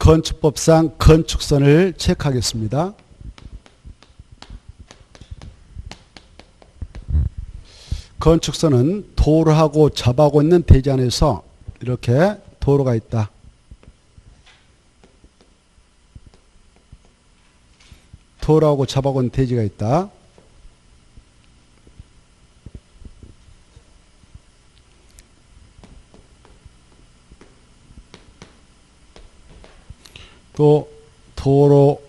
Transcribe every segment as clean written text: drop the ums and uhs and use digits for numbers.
건축법상 건축선을 체크하겠습니다. 건축선은 도로하고 접하고 있는 대지 안에서 이렇게 도로가 있다. 도로하고 접하고 있는 대지가 있다. 또 도로하고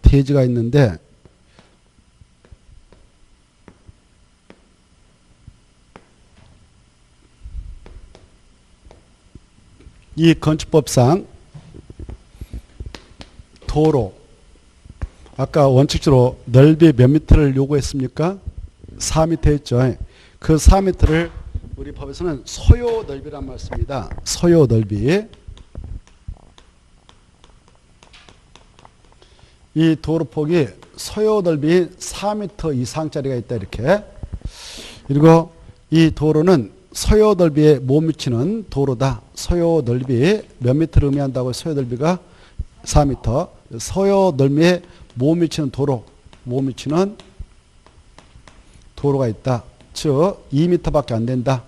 대지가 있는데 이 건축법상 도로 아까 원칙적으로 넓이 몇 미터를 요구했습니까? 4m 했죠. 그 4m를 우리 법에서는 소요 넓이란 말 씁니다. 소요 넓이. 이 도로폭이 소요 넓이 4m 이상짜리가 있다 이렇게. 그리고 이 도로는 소요 넓이에 못 미치는 도로다. 소요 넓이 몇 미터를 의미한다고 소요 넓이가 4m. 소요 넓이에 못 미치는 도로, 못 미치는 도로가 있다. 즉 2m밖에 안 된다.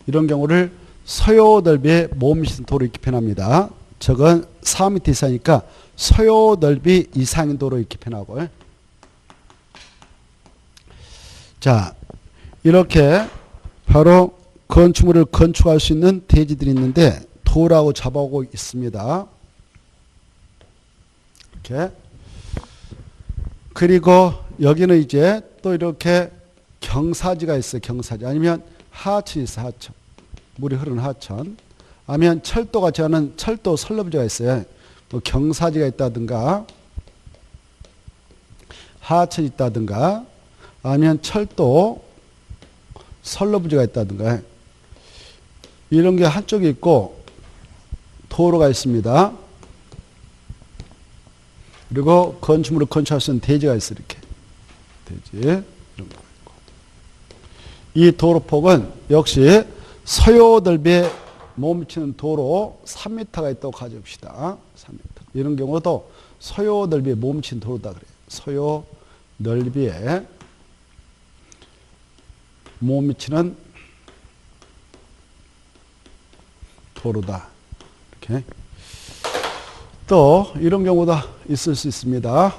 이런 경우를 소요 넓이에 못 미치는 도로 이렇게 표현합니다. 저건 4m 이상이니까 소요 넓이 이상인 도로 이렇게 표현하고. 자, 이렇게 바로 건축물을 건축할 수 있는 대지들이 있는데 도로하고 접하고 있습니다. 이렇게. 그리고 여기는 이제 또 이렇게 경사지가 있어요. 경사지. 아니면 하천이 있어요. 하천. 물이 흐르는 하천. 아니면 철도가 저는 철도 선로부지가 있어요. 뭐 경사지가 있다든가 하천이 있다든가 아니면 철도 선로부지가 있다든가 이런 게 한쪽에 있고 도로가 있습니다. 그리고 건축물을 건축할 수 있는 대지가 있어요. 이렇게. 대지. 이런 거 있고. 이 도로폭은 역시 소요 넓이에 못 미치는 도로 3m가 있다고 가져봅시다. 3m. 이런 경우도 소요 넓이에 못 미치는 도로다 그래요. 소요 넓이에 못 미치는 도로다. 이렇게. 또 이런 경우도 있을 수 있습니다.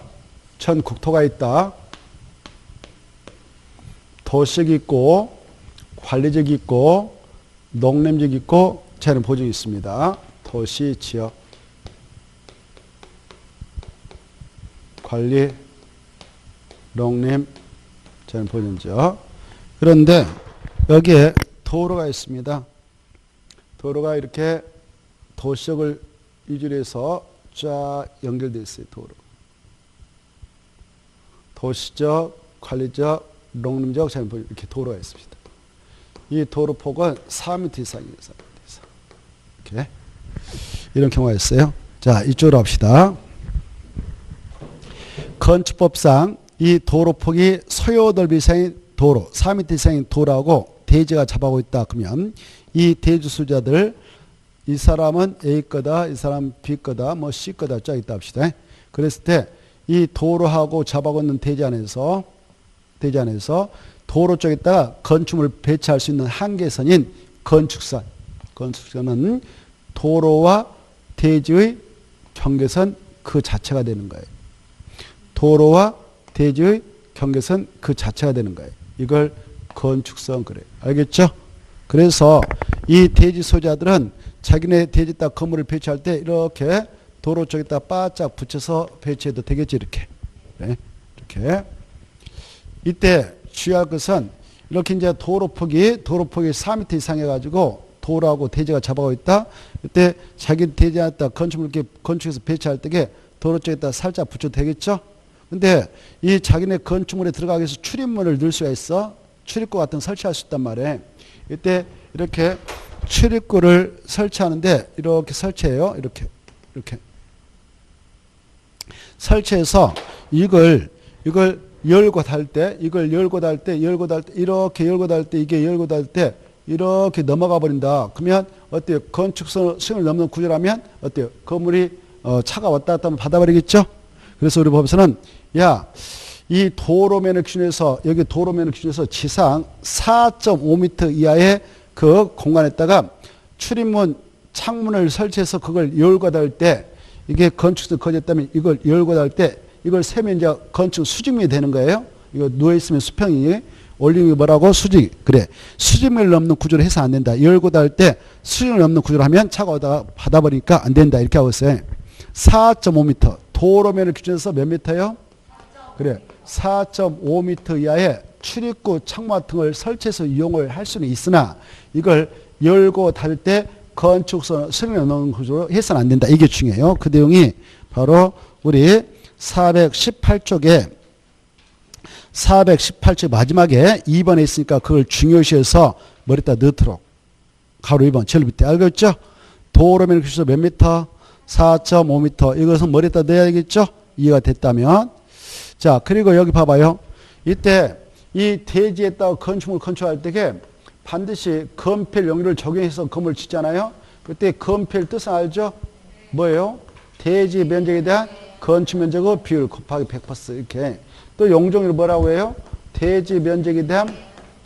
전 국토가 있다. 도시적이 있고 관리적이 있고 농림적이 있고 자연 보증이 있습니다. 도시 지역 관리 농림 자연 보증지역. 그런데 여기에 도로가 있습니다. 도로가 이렇게 도시적을 위주로 해서 쫙 연결되어 있어요. 도로. 도시적, 관리적, 농림적, 자연보존 이렇게 도로가 있습니다. 이 도로 폭은 4m 이상이에요. 4m 이상. 이렇게. 이런 경우가 있어요. 자, 이쪽으로 합시다. 건축법상 이 도로 폭이 소요 넓이 이상인 도로, 4m 이상인 도로하고 대지가 접하고 있다. 그러면 이 대지 소유자들 이 사람은 A 거다, 이 사람은 B 거다, 뭐 C 거다 쫙 있다 합시다. 그랬을 때 이 도로하고 접하고 있는 대지 안에서 도로 쪽에다가 건축물을 배치할 수 있는 한계선인 건축선. 건축선은 도로와 대지의 경계선 그 자체가 되는 거예요. 도로와 대지의 경계선 그 자체가 되는 거예요. 이걸 건축선 그래요. 알겠죠? 그래서 이 대지 소유자들은 자기네 대지에다 건물을 배치할 때 이렇게 도로 쪽에다 바짝 붙여서 배치해도 되겠지. 이렇게. 네. 이렇게. 이때 주의할 것은 이렇게 이제 도로폭이 4m 이상 해가지고 도로하고 대지가 잡아가고 있다. 이때 자기 대지에다 건축물 이렇게 건축해서 배치할 때 도로 쪽에다 살짝 붙여도 되겠죠? 근데 이 자기네 건축물에 들어가기 위해서 출입문을 넣을 수가 있어. 출입구 같은 거 설치할 수 있단 말이에요. 이때 이렇게 출입구를 설치하는데 이렇게 설치해요. 이렇게 설치해서 이걸 열고 닫을 때 이렇게 열고 닫을 때 이게 열고 닫을 때 이렇게 넘어가 버린다. 그러면 어때요? 건축선 수용을 넘는 구조라면 어때요? 건물이 차가 왔다 갔다 하면 받아버리겠죠? 그래서 우리 법에서는 야, 이 도로면을 기준해서 여기 도로면을 기준해서 지상 4.5m 이하의 그 공간에다가 출입문 창문을 설치해서 그걸 열고 닫을 때 이게 건축성 거짓다면 이걸 열고 닫을 때 이걸 세면 이제 건축 수직면이 되는 거예요. 이거 누워있으면 수평이 올림이 뭐라고? 수직. 그래. 수직면을 넘는 구조를 해서 안 된다. 열고 닫을 때 수직을 넘는 구조를 하면 차가 오다가 받아버리니까 안 된다. 이렇게 하고 있어요. 4.5m. 도로면을 기준해서 몇 미터요? 그래. 4.5m 이하의 출입구 창문 같은 걸 설치해서 이용을 할 수는 있으나 이걸 열고 닫을 때 건축선 수직을 넘는 구조로 해서는 안 된다. 이게 중요해요. 그 내용이 바로 우리 418쪽에 418쪽 마지막에 2번에 있으니까 그걸 중요시해서 머리에다 넣도록. 가로 2번 제일 밑에 알겠죠? 도로면을 기준해서 몇 미터? 4.5m. 이것은 머리에다 넣어야 되겠죠? 이해가 됐다면. 자, 그리고 여기 봐봐요. 이때 이 대지에다가 건축물 건축할 때 반드시 건폐율 용률을 적용해서 건물을 짓잖아요. 그때 건폐율 뜻은 알죠? 뭐예요? 대지 면적에 대한 건축 면적의 비율 곱하기 100% 이렇게. 또 용적률 뭐라고 해요? 대지 면적에 대한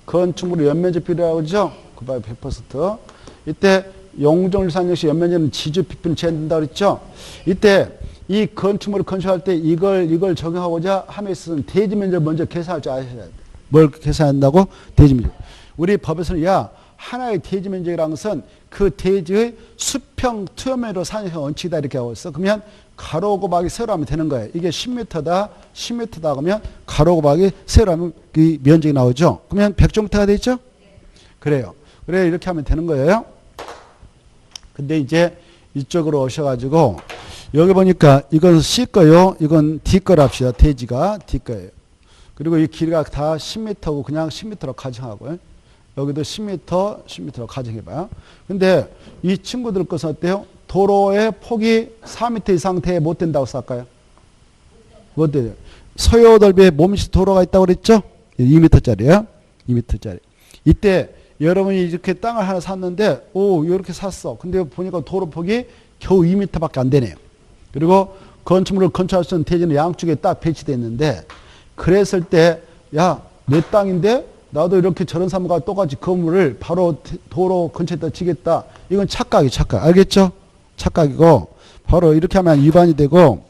건축물의 연면적 비율이라고 하죠? 곱하기 100%. 이때 용적률산 역시 연면적은 지주 빗빈을 제한된다고 그랬죠? 이때 이 건축물을 건축할 때 이걸 적용하고자 함에 있어서는 대지 면적 먼저 계산할 줄 아셔야 돼요. 뭘 계산한다고? 대지 면적. 우리 법에서는 야, 하나의 대지 면적이라는 것은 그 대지의 수평 투여면으로 산성 원칙이다 이렇게 하고 있어. 그러면 가로 곱하기 세로 하면 되는 거예요. 이게 10m다, 10m다 그러면 가로 곱하기 세로 하면 그 면적이 나오죠. 그러면 100제곱미터가 되죠? 그래요. 그래 이렇게 하면 되는 거예요. 근데 이제 이쪽으로 오셔가지고 여기 보니까 이건 C 거요. 이건 D 거로 합시다. 대지가 D 거예요. 그리고 이 길이가 다 10m고 그냥 10m로 가정하고요. 여기도 10m로 가정해봐요. 근데 이 친구들 것은 어때요? 도로의 폭이 4m 이상 돼 못 된다고 쓸까요? 못 돼요. 소요넓이에 몸시 도로가 있다고 그랬죠? 2m짜리야. 2m짜리. 이때 여러분이 이렇게 땅을 하나 샀는데 이렇게 샀어. 근데 보니까 도로 폭이 겨우 2m밖에 안 되네요. 그리고 건축물을 건축할 수 있는 대지는 양쪽에 딱 배치되어 있는데 그랬을 때 야, 내 땅인데 나도 이렇게 저런 사람과 똑같이 건물을 바로 도로 근처에다 지겠다. 이건 착각이 착각. 알겠죠? 착각이고 바로 이렇게 하면 위반이 되고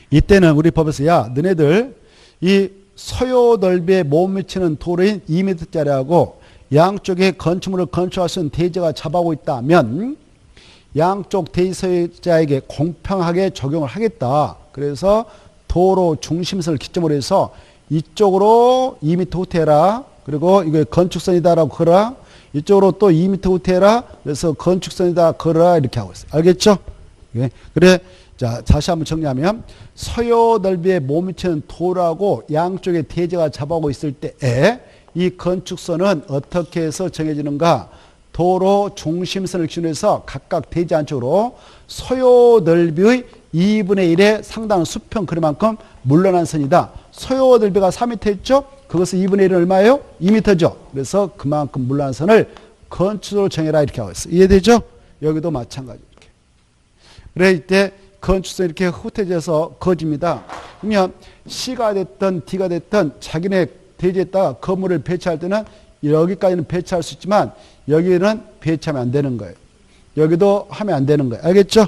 이때는 우리 법에서 야, 너네들 이 소요 넓이에 못 미치는 도로인 2m짜리하고 양쪽에 건축물을 건축할 수 있는 대지가 잡아오고 있다면 양쪽 대지 소유자에게 공평하게 적용을 하겠다. 그래서 도로 중심선을 기점으로 해서 이쪽으로 2m 후퇴해라. 그리고 이거 건축선이다라고 걸어라. 이쪽으로 또 2m 후퇴해라. 그래서 건축선이다 걸어라. 이렇게 하고 있어요. 알겠죠? 예. 그래. 자, 다시 한번 정리하면 소요 넓이에 못 미치는 도로하고 양쪽에 대지가 잡아오고 있을 때에 이 건축선은 어떻게 해서 정해지는가? 도로 중심선을 기준해서 각각 대지 안쪽으로 소요 넓이의 2분의 1의 상당한 수평 그만큼 물러난 선이다. 소요 넓이가 4m였죠? 그것은 2분의 1은 얼마예요? 2m죠. 그래서 그만큼 물러난 선을 건축으로 정해라 이렇게 하고 있어요. 이해되죠? 여기도 마찬가지 이렇게. 그래 이때 건축선이 이렇게 후퇴져서 거집니다. 그러면 C가 됐든 D가 됐든 자기네 대지에다가 건물을 배치할 때는 여기까지는 배치할 수 있지만 여기는 배치하면 안 되는 거예요. 여기도 하면 안 되는 거예요. 알겠죠?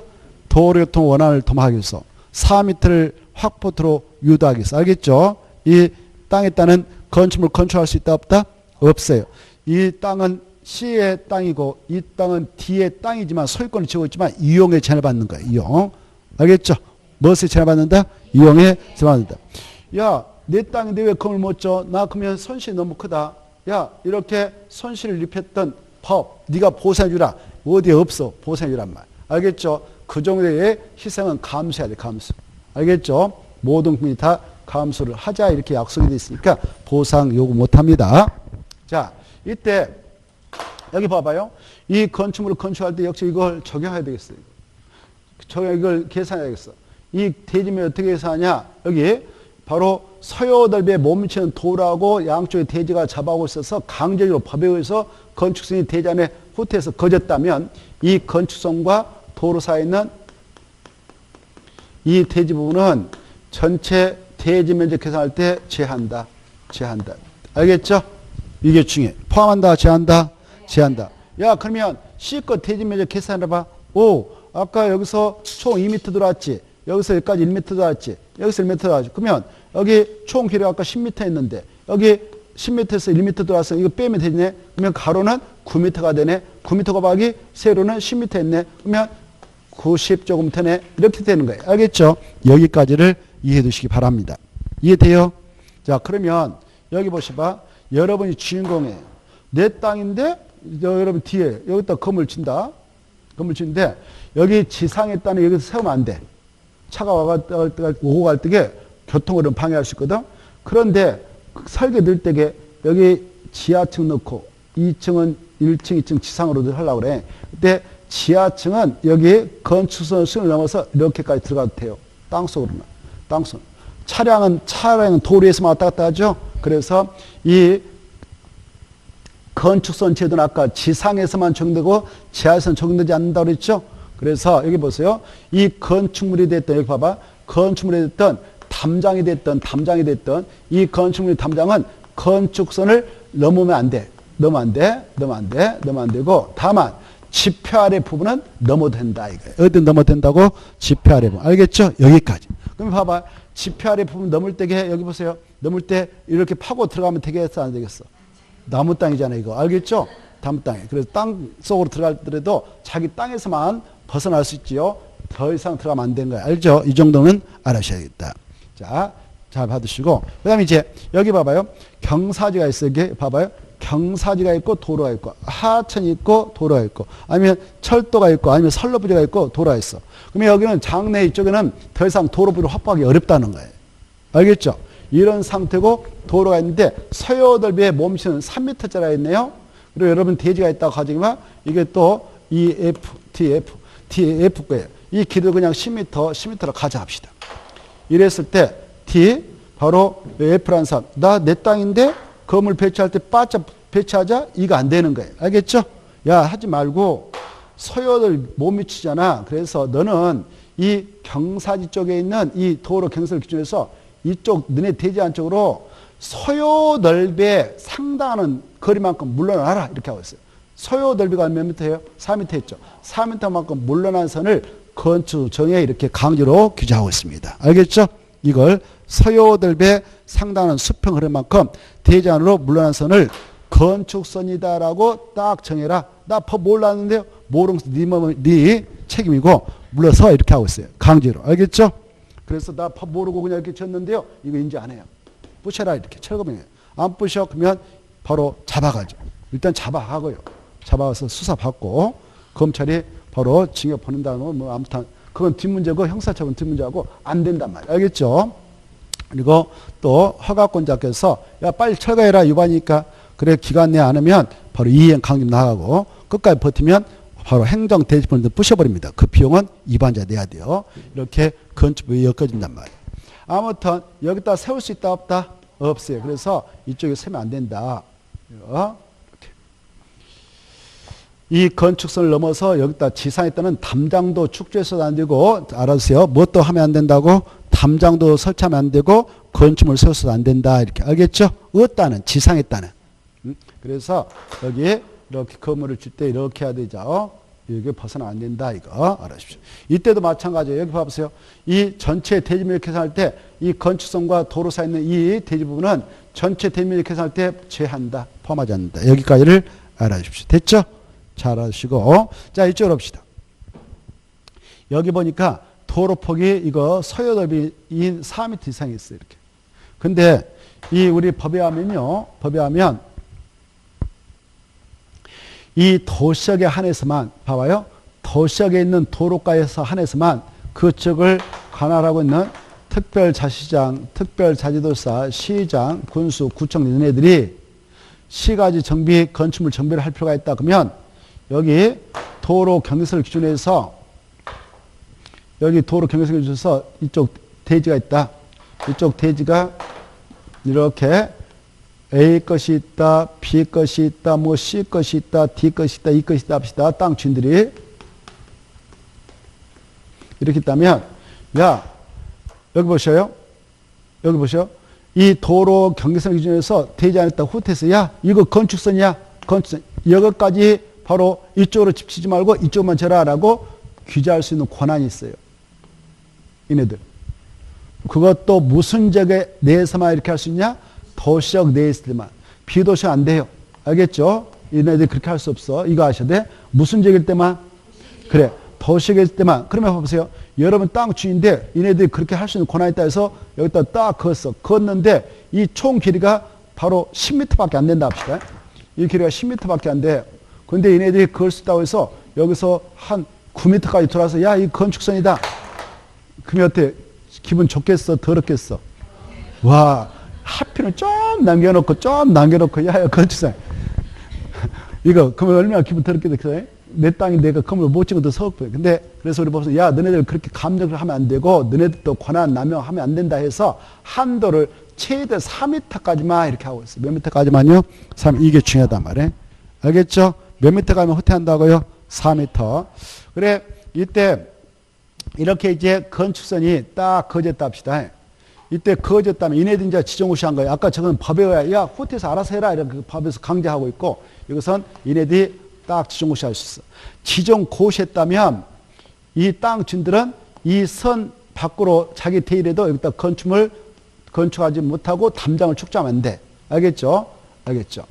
도로교통 원활을 도모하기 위해서 4m를 확보토로 유도하기 위해서. 알겠죠? 이 땅에 따른 건축물 건축할 수 있다 없다? 없어요. 이 땅은 C의 땅이고 이 땅은 D의 땅이지만 소유권을 지고 있지만 이용에 제한을 받는 거예요. 이용. 알겠죠? 무엇에 제한을 받는다? 이용에 제한을 받는다. 야, 내 땅인데 왜 건물 못 줘? 나 그러면 손실이 너무 크다. 야, 이렇게 손실을 입혔던 법, 네가 보상해주라. 어디에 없어. 보상해주란 말. 알겠죠? 그 정도의 희생은 감수해야 돼. 감수. 알겠죠? 모든 국민이 다 감수를 하자 이렇게 약속이 돼 있으니까 보상 요구 못합니다. 자, 이때 여기 봐봐요. 이 건축물을 건축할 때 역시 이걸 적용해야 되겠어요. 이걸 계산해야겠어. 이 대지면 어떻게 계산하냐? 여기 바로 서요넓이에 못 미치는 도로하고 양쪽에 대지가 잡아오고 있어서 강제적으로 법에 의해서 건축선이 대지 안에 후퇴해서 거졌다면 이 건축선과 도로 사이에 있는 이 대지 부분은 전체 대지 면적 계산할 때 제한다. 알겠죠? 이게 중요해. 포함한다, 제한다. 야, 그러면 C껏 대지 면적 계산해봐. 오, 아까 여기서 총 2m 들어왔지. 여기서 여기까지 1m 들어왔지. 여기서 1m 들어왔지. 그러면 여기 총 길이가 아까 10m 했는데 여기 10m에서 1m 들어왔어. 이거 빼면 되네. 그러면 가로는 9m가 되네. 9m 곱하기 세로는 10m 했네. 그러면 90제곱미터네. 이렇게 되는 거예요. 알겠죠? 여기까지를 이해해 두시기 바랍니다. 이해돼요? 자, 그러면 여기 보시봐. 여러분이 주인공이에요. 내 땅인데 여러분 뒤에 여기다 건물 친다. 건물 치는데 여기 지상에 땅에 여기서 세우면 안 돼. 차가 오고 갈 때에 교통을 방해할 수 있거든. 그런데 설계 늘 때에 여기 지하층 넣고 2층은 1층, 2층 지상으로 하려고 그래. 그때 지하층은 여기 건축선을 넘어서 이렇게까지 들어가도 돼요. 땅속으로는. 땅속. 차량은 도로에서만 왔다 갔다 하죠. 그래서 이 건축선 제도는 아까 지상에서만 적용되고 지하에서는 적용되지 않는다고 그랬죠. 그래서 여기 보세요. 이 건축물이 됐던, 여기 봐봐. 건축물이 됐던, 담장이 됐던 이 건축물의 담장은 건축선을 넘으면 안 돼. 넘으면 안 되고, 다만 지표 아래 부분은 넘어도 된다. 이거예요. 어디 넘어도 된다고? 지표 아래 부분. 알겠죠? 여기까지. 그럼 봐봐. 지표 아래 부분 넘을 때, 여기 보세요. 넘을 때 이렇게 파고 들어가면 되겠어? 안 되겠어? 나무 땅이잖아요. 이거. 알겠죠? 나무 땅에. 그래서 땅 속으로 들어가더라도 자기 땅에서만 벗어날 수 있지요. 더 이상 들어가면 안 되는 거예요. 알죠? 이 정도는 알아셔야겠다. 자, 잘 받으시고. 그 다음에 이제 여기 봐봐요. 경사지가 있어요. 여기 봐봐요. 경사지가 있고 도로가 있고 하천이 있고 도로가 있고 아니면 철도가 있고 아니면 선로부지가 있고 도로가 있어. 그러면 여기는 장내 이쪽에는 더 이상 도로부지를 확보하기 어렵다는 거예요. 알겠죠? 이런 상태고 도로가 있는데 서요넓이에 몸치는 3m짜리가 있네요. 그리고 여러분 대지가 있다고 가지만 이게 또 TF 거예요. 이 길이를 그냥 10m로 가져갑시다. 이랬을 때 T 바로 F라는 사람 나 내 땅인데 건물 배치할 때 배치하자? 이거 안 되는 거예요. 알겠죠? 야, 하지 말고 서요를 못 미치잖아. 그래서 너는 이 경사지 쪽에 있는 이 도로 경사를 기준해서 이쪽 너네 대지 안쪽으로 서요 넓이에 상당한 거리만큼 물러나라. 이렇게 하고 있어요. 서요 넓이가 몇 미터예요? 4m 했죠. 4m만큼 물러난 선을 건축정에 이렇게 강제로 규정하고 있습니다. 알겠죠? 이걸 서요 넓이에 상당한 수평 흐름만큼 대지 안으로 물러난 선을 건축선이다라고 딱 정해라. 나 법 몰랐는데요. 모르는 네 책임이고 물러서 이렇게 하고 있어요. 강제로. 알겠죠? 그래서 나 법 모르고 그냥 이렇게 쳤는데요. 이거 인지 안 해요. 부셔라 이렇게 철거병이에요. 안 부셔 그러면 바로 잡아가죠. 일단 잡아가고요. 잡아가서 수사받고 검찰이 바로 징역 보낸다는 뭐 아무튼 그건 뒷문제고 형사처분 뒷문제하고 안 된단 말이에요. 알겠죠? 그리고 또 허가권자께서 야 빨리 철거해라 위반이니까 그래 기간 내에 안 하면 바로 이행 강림 나가고 끝까지 버티면 바로 행정 대지권을 부셔버립니다. 그 비용은 위반자 내야 돼요. 이렇게 건축부에 엮어진단 말이에요. 아무튼 여기다 세울 수 있다 없다? 없어요. 그래서 이쪽에 세면 안 된다. 이렇게. 이 건축선을 넘어서 여기다 지상에 있다는 담장도 축조해서도 안 되고 알아주세요. 뭣도 하면 안 된다고? 담장도 설치하면 안 되고 건축물을 세워서도 안 된다. 이렇게 알겠죠? 어따는 지상에 있다는. 그래서 여기 이렇게 건물을 줄 때 이렇게 해야 되죠. 여기 벗어나면 안 된다. 이거 알아주십시오. 이때도 마찬가지예요. 여기 봐보세요. 이 전체 대지면적 계산할 때 이 건축선과 도로 사이에 있는 이 대지 부분은 전체 대지면적 계산할 때 제한다. 포함하지 않는다. 여기까지를 알아주십시오. 됐죠? 잘 알아주시고 자 이쪽으로 봅시다. 여기 보니까 도로폭이 이거 서요 넓이인 4m 이상이 있어요. 이렇게. 근데 이 우리 법에 하면요. 법에 하면 이 도시역에 한해서만 봐봐요. 도시역에 있는 도로가에서 한해서만 그쪽을 관할하고 있는 특별자치장, 특별자치도사, 시장, 군수, 구청 얘네들이 시가지 정비, 건축물 정비를 할 필요가 있다. 그러면 여기 도로 경계선을 기준해서 여기 도로 경계선을 기준해서 이쪽 대지가 있다. 이쪽 대지가 이렇게 A 것이 있다, B 것이 있다, 뭐 C 것이 있다, D 것이 있다, E 것이 있다 합시다. 땅 주인들이 이렇게 있다면, 야, 여기 보셔요. 여기 보셔. 이 도로 경계선 기준에서 대지 안에 있다 후퇴해서, 야, 이거 건축선이야. 건축선. 여기까지 바로 이쪽으로 집치지 말고 이쪽만 쳐라라고 규제할 수 있는 권한이 있어요. 이네들. 그것도 무슨 지역에 내에서만 이렇게 할 수 있냐? 도시역 내에 있을 때만. 비도시는 안 돼요. 알겠죠? 이네들이 그렇게 할 수 없어. 이거 아셔야 돼. 무슨 지역일 때만? 그래. 도시역에 있을 때만. 그러면 봐보세요. 여러분 땅 주인인데 이네들이 그렇게 할 수 있는 권한이 있다 해서 여기다 딱 그었어. 그었는데 이 총 길이가 바로 10m밖에 안 된다 합시다. 이 길이가 10m밖에 안 돼. 근데 이네들이 그을 수 있다고 해서 여기서 한 9m까지 돌아서 야, 이 건축선이다. 그러면 어때? 기분 좋겠어? 더럽겠어? 와, 하필은 좀 남겨놓고, 야, 건축선. 이거, 그러면 얼마나 기분 더럽겠어? 내 땅이 내가 건물 못 찍어도 서럽고요. 근데, 그래서 우리 보면서, 야, 너네들 그렇게 감정을 하면 안 되고, 너네들도 권한 남용하면 안 된다 해서, 한도를 최대 4m까지만 이렇게 하고 있어요. 몇 m까지만요? 3, 이게 중요하단 말이에요. 알겠죠? 몇 m 가면 후퇴한다고요? 4m. 그래, 이때, 이렇게 이제 건축선이 딱 그어졌다 합시다. 이때 그어졌다면 이네들 이제 지정고시한 거예요. 아까 저건 법에 의해 야, 후퇴해서 알아서 해라. 이렇게 법에서 강제하고 있고, 이것은 이네들이 딱 지정고시할 수 있어. 지정고시했다면 이 땅 주인들은 이 선 밖으로 자기 대일에도 여기다 건축물 건축하지 못하고 담장을 축조하면 안 돼. 알겠죠? 알겠죠?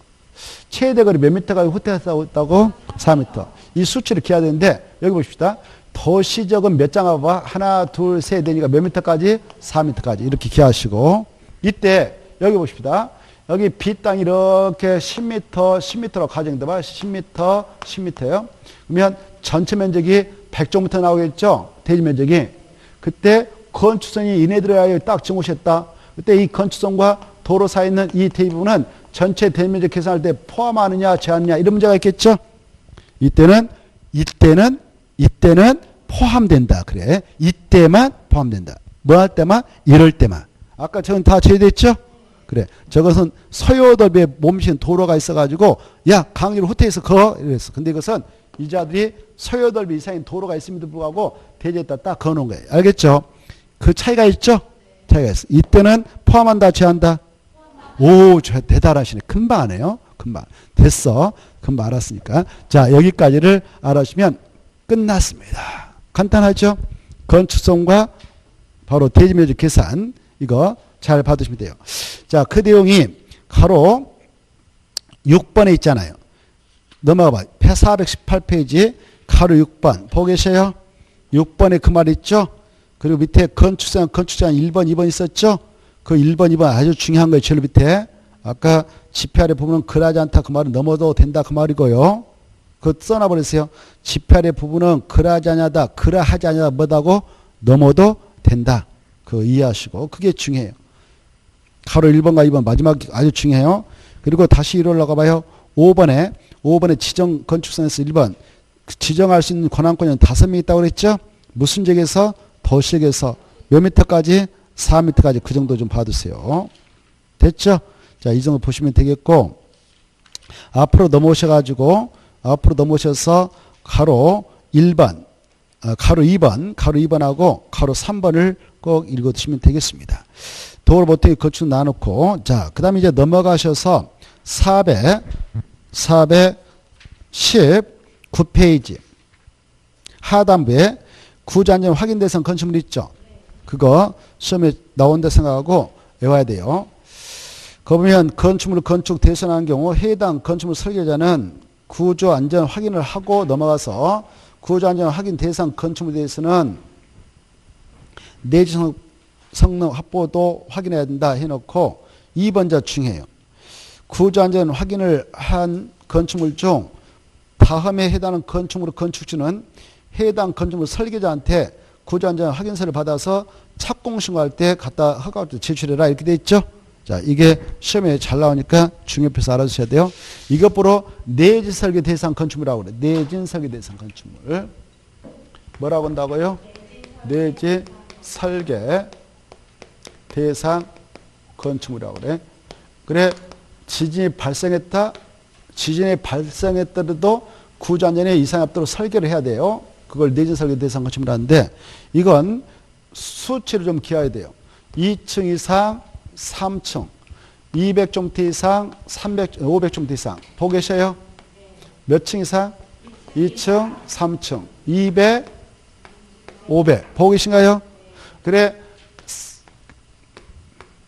최대 거리 몇 미터가 후퇴했다고? 4m. 이 수치를 기해야 되는데, 여기 보십시다. 도시적은 몇 장 봐봐. 하나, 둘, 셋 되니까 몇 미터까지? 4m까지. 이렇게 기하시고. 이때, 여기 보십시다. 여기 B 땅이 이렇게 10m로 가정돼 봐. 10m, 10m요. 그러면 전체 면적이 100제곱미터 나오겠죠? 대지 면적이. 그때 건축선이 이네들에 딱 정오셨다. 그때 이 건축선과 도로 사이에 있는 이 대부분은 전체 대지 면적 계산할 때 포함하느냐, 제한느냐, 이런 문제가 있겠죠? 이때는 포함된다. 그래. 이때만 포함된다. 뭐 할 때만? 이럴 때만. 아까 저건 다 제외됐죠? 그래. 저것은 서요더비에 몸신 도로가 있어가지고, 야, 강의를 후퇴해서 이랬어. 근데 이것은 이자들이 서요더비 이상인 도로가 있음에도 불구하고 대지에다 딱 그어놓은 거예요. 알겠죠? 그 차이가 있죠? 차이가 있어. 이때는 포함한다, 제한다? 오, 저 대단하시네. 금방 하네요. 금방. 됐어. 금방 알았으니까. 자, 여기까지를 알아주시면 끝났습니다. 간단하죠? 건축성과 바로 대지면적 계산, 이거 잘 받으시면 돼요. 자, 그 내용이 가로 6번에 있잖아요. 넘어가 봐요. 418페이지 가로 6번 보고 계세요? 6번에 그 말 있죠? 그리고 밑에 건축상 1번, 2번 있었죠? 그 1번, 2번 아주 중요한 거예요. 제일 밑에. 아까 지표 아래 부분은 그러하지 않다 그 말은 넘어도 된다 그 말이고요. 그거 써놔버렸어요. 지표 아래 부분은 그러하지 않냐다, 그러하지 않냐다 뭐다고 넘어도 된다. 그거 이해하시고. 그게 중요해요. 가로 1번과 2번 마지막 아주 중요해요. 그리고 다시 이리 올라가 봐요. 5번에 지정 건축선에서 1번. 지정할 수 있는 권한권은 5명 있다고 그랬죠? 무슨 지역에서? 도시역에서 몇 미터까지? 4m까지 그 정도 좀 봐두세요. 됐죠? 자, 이 정도 보시면 되겠고, 앞으로 넘어오셔서 가로 1번, 가로 2번하고 가로 3번을 꼭 읽어두시면 되겠습니다. 도로 보통 건축 나눠놓고, 자, 그 다음에 이제 넘어가셔서 419페이지. 하단부에 구조안전 확인 대상 건축물 있죠? 그거 시험에 나온다 생각하고 외워야 돼요. 거 보면 건축물을 건축 대선하는 경우 해당 건축물 설계자는 구조안전 확인을 하고 넘어가서 구조안전 확인 대상 건축물에 대해서는 내지 성능 확보도 확인해야 된다 해놓고 2번자 중요해요. 구조안전 확인을 한 건축물 중 다음에 해당하는 건축물 건축주는 해당 건축물 설계자한테 구조안전 확인서를 받아서 착공 신고할 때 갖다 허가를 제출해라 이렇게 돼 있죠. 자, 이게 시험에 잘 나오니까 중요해서 알아주셔야 돼요. 이것보로 내진 설계 대상 건축물이라고 그래. 내진 설계 대상 건축물. 뭐라고 한다고요? 내진 설계 대상 건축물이라고 그래. 그래, 지진이 발생했다. 지진이 발생했더라도 구조 안전에 이상이 없도록 설계를 해야 돼요. 그걸 내진 설계 대상 건축물이라는데 이건 수치를 좀 기해야 돼요. 2층 이상, 3층, 200종대 이상, 500종대 이상. 보고 계셔요? 몇 층 이상? 2층, 3층, 200, 500. 보고 계신가요? 그래,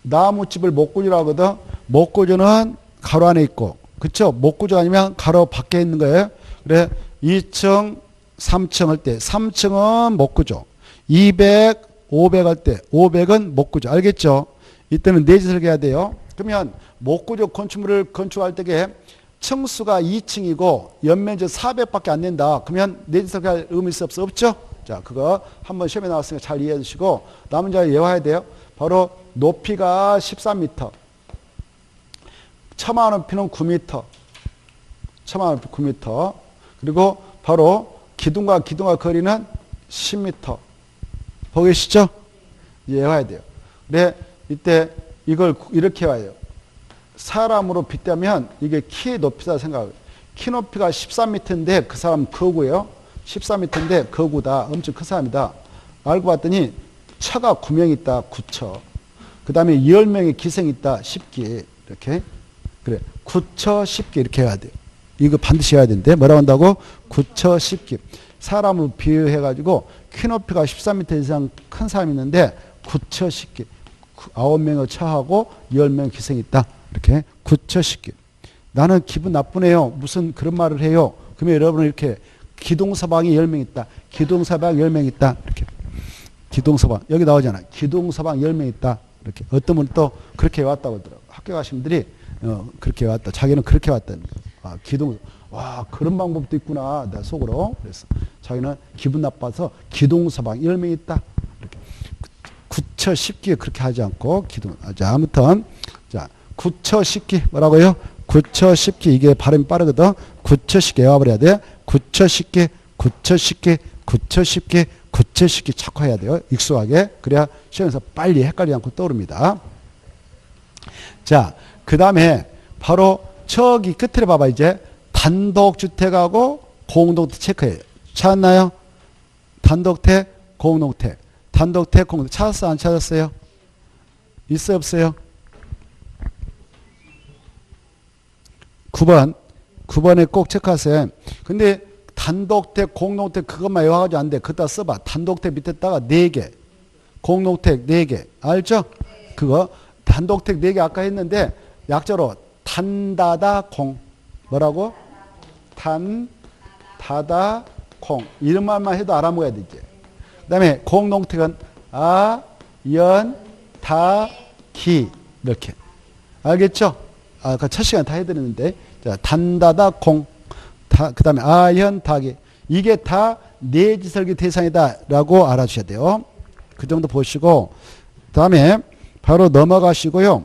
나무집을 목구조라고 하거든. 목구조는 가로 안에 있고, 그쵸? 목구조 아니면 가로 밖에 있는 거예요. 그래, 2층, 3층 할 때, 3층은 목구조. 200, 500 할 때, 500은 목구조. 알겠죠? 이때는 내지 설계해야 돼요. 그러면 목구조 건축물을 건축할 때에 층수가 2층이고 연면적 400밖에 안 된다. 그러면 내지 설계할 의미 있어 없어? 없죠? 자, 그거 한번 시험에 나왔으니까 잘 이해해 주시고 남은 자 외워야 돼요. 바로 높이가 13m. 처마 높이는 9m. 처마 높이 9m. 그리고 바로 기둥과 기둥과 거리는 10m. 보고 계시죠? 외워야 돼요. 네, 이때 이걸 이렇게 와요. 사람으로 빗대면 이게 키의 높이다 생각해요. 키 높이가 13m인데 그 사람 거구예요. 13m인데 거구다. 엄청 큰 사람이다. 알고 봤더니 처가 9명 있다. 9처. 그 다음에 10명의 기생이 있다. 10기. 이렇게. 그래. 9처 10기 이렇게 해야 돼요. 이거 반드시 해야 되는데 뭐라고 한다고? 9처 10기. 사람을 비유해가지고 키 높이가 13m 이상 큰 사람이 있는데 9처 10기. 9명의 처하고 10명의 기생이 있다. 이렇게 9처 10기. 나는 기분 나쁘네요. 무슨 그런 말을 해요. 그러면 여러분은 이렇게 기동서방이 10명 있다. 기동서방 10명 있다. 이렇게. 기동서방. 여기 나오잖아. 기동서방 10명 있다. 이렇게. 어떤 분은 또 그렇게 왔다고 하더라고. 학교 가신 분들이 그렇게 왔다. 자기는 그렇게 왔다는 거야. 아, 기동, 와, 그런 방법도 있구나. 내 속으로. 그래서 자기는 기분 나빠서 기동서방 10명 있다. 이렇게. 9처 10기에 그렇게 하지 않고 기동. 자, 아무튼. 자, 9처 10기. 뭐라고요? 9처 10기. 이게 발음이 빠르거든. 9처 10기 외워버려야 돼. 9처 10기, 9처 10기, 9처 10기, 9처 10기 자꾸 해야 돼요. 익숙하게. 그래야 시험에서 빨리 헷갈리지 않고 떠오릅니다. 자, 그 다음에 바로 저기 끝에 봐봐. 이제 단독주택하고 공동주택 체크해요. 찾았나요? 단독주택, 공동주택. 단독주택, 공동주택. 찾았어요? 안 찾았어요? 있어요? 없어요? 9번에 꼭 체크하세요. 근데 단독택, 공동택 그것만 외워가지고 안 돼. 그따 써봐. 단독택 밑에다가 4개. 공동택 4개. 알죠? 그거. 단독택 4개 아까 했는데 약자로 단다다 공. 뭐라고? 단다다 공. 이름만 해도 알아먹어야 되지. 그 다음에 공동택은 아, 연, 다, 기. 이렇게. 알겠죠? 아까 첫 시간에 다 해드렸는데. 자, 단다다 공. 그 다음에 아연 다기. 이게 다 내지설계 대상이다 라고 알아주셔야 돼요. 그 정도 보시고 그 다음에 바로 넘어가시고요.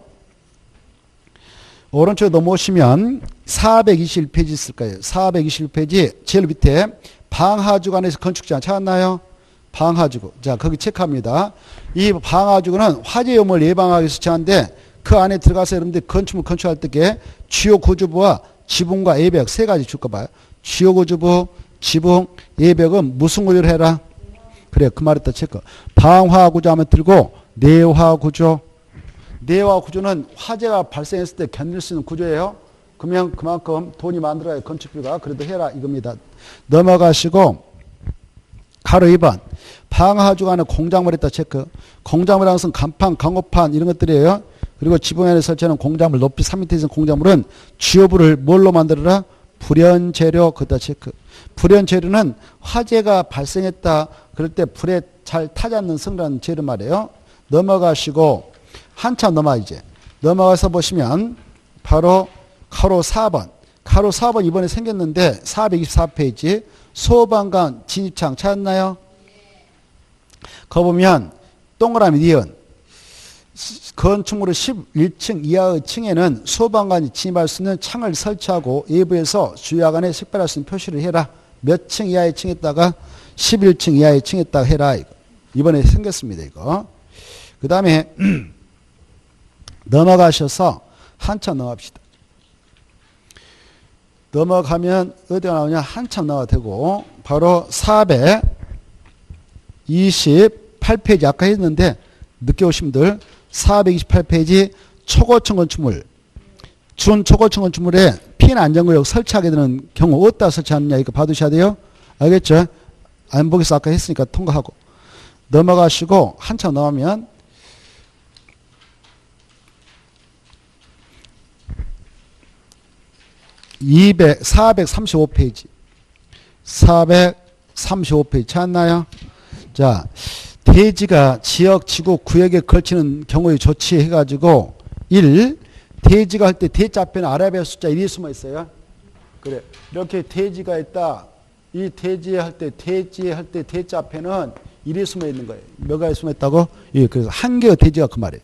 오른쪽에 넘어오시면 421페이지 있을 거예요. 421페이지 제일 밑에 방하주간에서 건축자 찾았나요? 방하주구. 자, 거기 체크합니다. 이 방하주구는 화재 위험을 예방하기 위해서 제한데 그 안에 들어가서 여러분들 건축물 건축할 때에 주요 구조부와 지붕과 예벽 세 가지 줄 거 봐요. 주요 구조부, 지붕, 예벽은 무슨 구조를 해라? 그래, 그 말했다 체크. 방화 구조 하면 들고 내화 구조. 내화 구조는 화재가 발생했을 때 견딜 수 있는 구조예요. 그러면 그만큼 돈이 만들어야 건축비가 그래도 해라 이겁니다. 넘어가시고 가로 2번. 방화 주간에 공작물 했다 체크. 공작물이라는 것은 간판, 강호판 이런 것들이에요. 그리고 지붕에 설치하는 공작물, 높이 3m 이상 공작물은 주요부를 뭘로 만들어라? 불연재료, 그다 체크. 불연재료는 화재가 발생했다. 그럴 때 불에 잘 타지 않는 성분이라는 재료 말이에요. 넘어가시고, 한참 이제. 넘어가서 보시면, 바로 가로 4번. 가로 4번 이번에 생겼는데, 424페이지. 소방관 진입창 찾았나요? 거 보면, 동그라미 니은. 건축물의 11층 이하의 층에는 소방관이 진입할 수 있는 창을 설치하고 외부에서 주야간에 식별할 수 있는 표시를 해라. 몇 층 이하의 층에다가 11층 이하의 층에다가 해라. 이번에 생겼습니다. 이거. 그 다음에 넘어가셔서 한참 넘어갑시다. 넘어가면 어디가 나오냐? 한참 나와도 되고 바로 428페이지 아까 했는데 늦게 오신 분들 428페이지 초고층 건축물 준 초고층 건축물에 피난안전구역 설치하게 되는 경우 어디다 설치하느냐 이거 봐두셔야 돼요. 알겠죠? 안 보겠어 아까 했으니까 통과하고 넘어가시고 한참 넘으면 435페이지 435페이지 찾나요? 자, 대지가 지역, 지구, 구역에 걸치는 경우에 조치해가지고 1. 대지가 할 때 대자 앞에는 아라비아 숫자 1이 숨어 있어요. 그래. 이렇게 대지가 있다. 이 대지에 할 때 대자 앞에는 1이 숨어 있는 거예요. 몇 가지 숨어 있다고? 예, 그래서 한 개의 대지가 그 말이에요.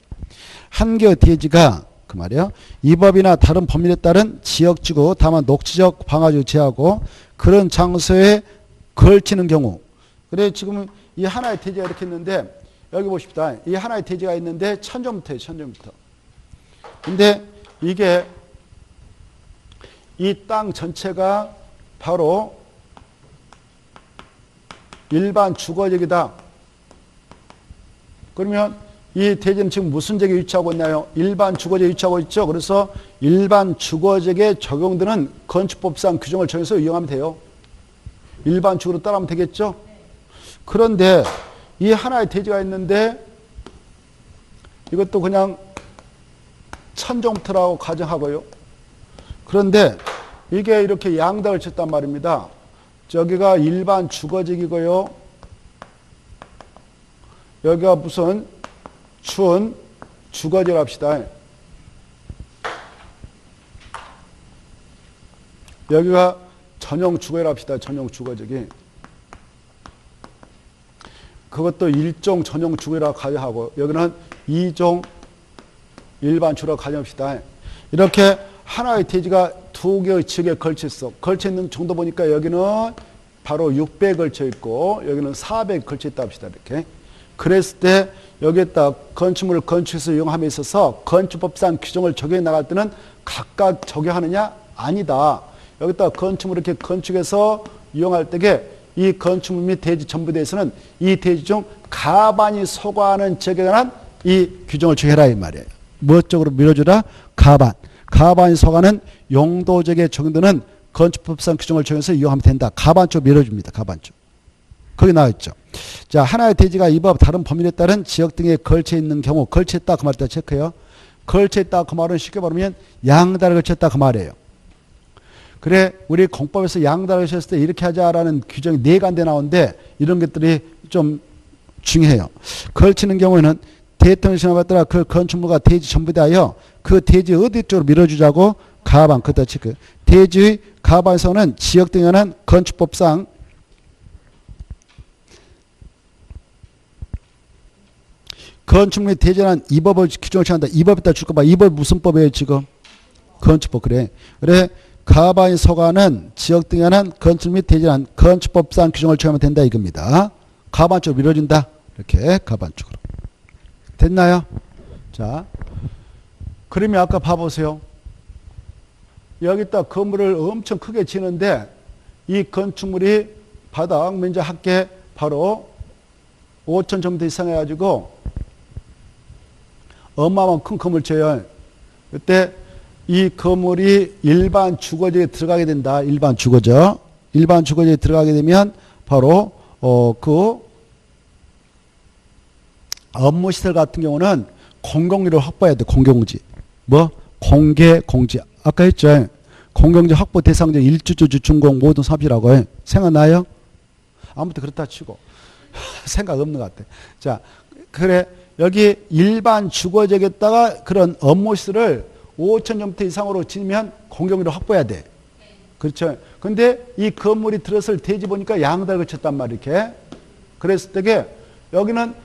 한 개의 대지가 그 말이에요. 이 법이나 다른 법률에 따른 지역지구 다만 녹지적 방화지구 제하고 그런 장소에 걸치는 경우. 그래 지금 이 하나의 대지가 이렇게 있는데 여기 보십시다. 이 하나의 대지가 있는데 천정부터예요. 천정부터. 근데 이게 이 땅 전체가 바로 일반 주거지역이다. 그러면 이 대지는 지금 무슨 지역에 위치하고 있나요? 일반 주거지역에 위치하고 있죠. 그래서 일반 주거지역에 적용되는 건축법상 규정을 정해서 이용하면 돼요. 일반 주거로 따라하면 되겠죠. 그런데 이 하나의 대지가 있는데 이것도 그냥 천정부터라고 가정하고요. 그런데 이게 이렇게 양닭을 쳤단 말입니다. 저기가 일반 주거지역이고요. 여기가 무슨 준 주거지역 합시다. 여기가 전용 주거지역 합시다. 전용 주거지역이. 그것도 일종 전용 주거지역이라고 가정하고 여기는 이종 일반 주거지역으로 가정합시다. 이렇게 하나의 대지가 두 개의 지역에 걸쳐 있어. 걸쳐 있는 정도 보니까 여기는 바로 600 걸쳐 있고 여기는 400 걸쳐 있다 합시다. 이렇게. 그랬을 때 여기에다 건축물을 건축해서 이용함에 있어서 건축법상 규정을 적용해 나갈 때는 각각 적용하느냐? 아니다. 여기다 건축물을 이렇게 건축해서 이용할 때에 이 건축물 및 대지 전부 대해서는 이 대지 중 가반이 소과하는 지역에 관한 이 규정을 적용해라 이 말이에요. 무엇 쪽으로 밀어주라? 가반. 가반이 소과하는 용도적에 적용되는 건축법상 규정을 적용해서 이용하면 된다. 가반 쪽 밀어줍니다. 가반 쪽. 거기 나와 있죠. 자, 하나의 대지가 이 법 다른 법률에 따른 지역 등에 걸쳐 있는 경우 걸쳐 있다 그 말을 체크해요. 걸쳐 있다 그 말은 쉽게 말하면 양다리를 걸쳐 있다 그 말이에요. 그래 우리 공법에서 양다리를 걸쳤을 때 이렇게 하자라는 규정이 4간데 나오는데 이런 것들이 좀 중요해요. 걸치는 경우에는 대통령 시험에 따라 그 건축물과 대지 전부 다하여 그 대지 어디 쪽으로 밀어주자고 가반 그다 체크. 대지의 가반에서는 지역 등에 관한 건축법상 건축물의 대전한 이 법을 규정을 취한다. 이 법에다 줄까 봐. 이 법 무슨 법이에요 지금? 건축법. 그래. 그래 가반이 소과하는 지역 등에 관한 건축 및 대전한 건축법상 규정을 취하면 된다 이겁니다. 가반 쪽으로 밀어준다. 이렇게 가반 쪽으로. 됐나요? 자, 그러면 아까 봐보세요. 여기다 건물을 엄청 크게 지는데 이 건축물이 바닥 면적 합계 바로 5천 정도 이상 해가지고 어마어마한 큰 건물 지어요. 그때 이 건물이 일반 주거지에 들어가게 된다. 일반 주거지. 일반 주거지에 들어가게 되면 바로 그 업무시설 같은 경우는 공공지를 확보해야 돼. 공공지. 뭐? 공개, 공지. 아까 했죠. 공공지 확보 대상자 일주주, 주중공 모든 사업이라고 해. 생각나요? 아무튼 그렇다 치고. 생각 없는 것 같아. 자, 그래. 여기 일반 주거지역에다가 그런 업무시설을 5천 정도 이상으로 지으면 공공지를 확보해야 돼. 그렇죠. 근데 이 건물이 들어설 대지 보니까 양다리를 쳤단 말이야. 이렇게. 그랬을 때게 여기는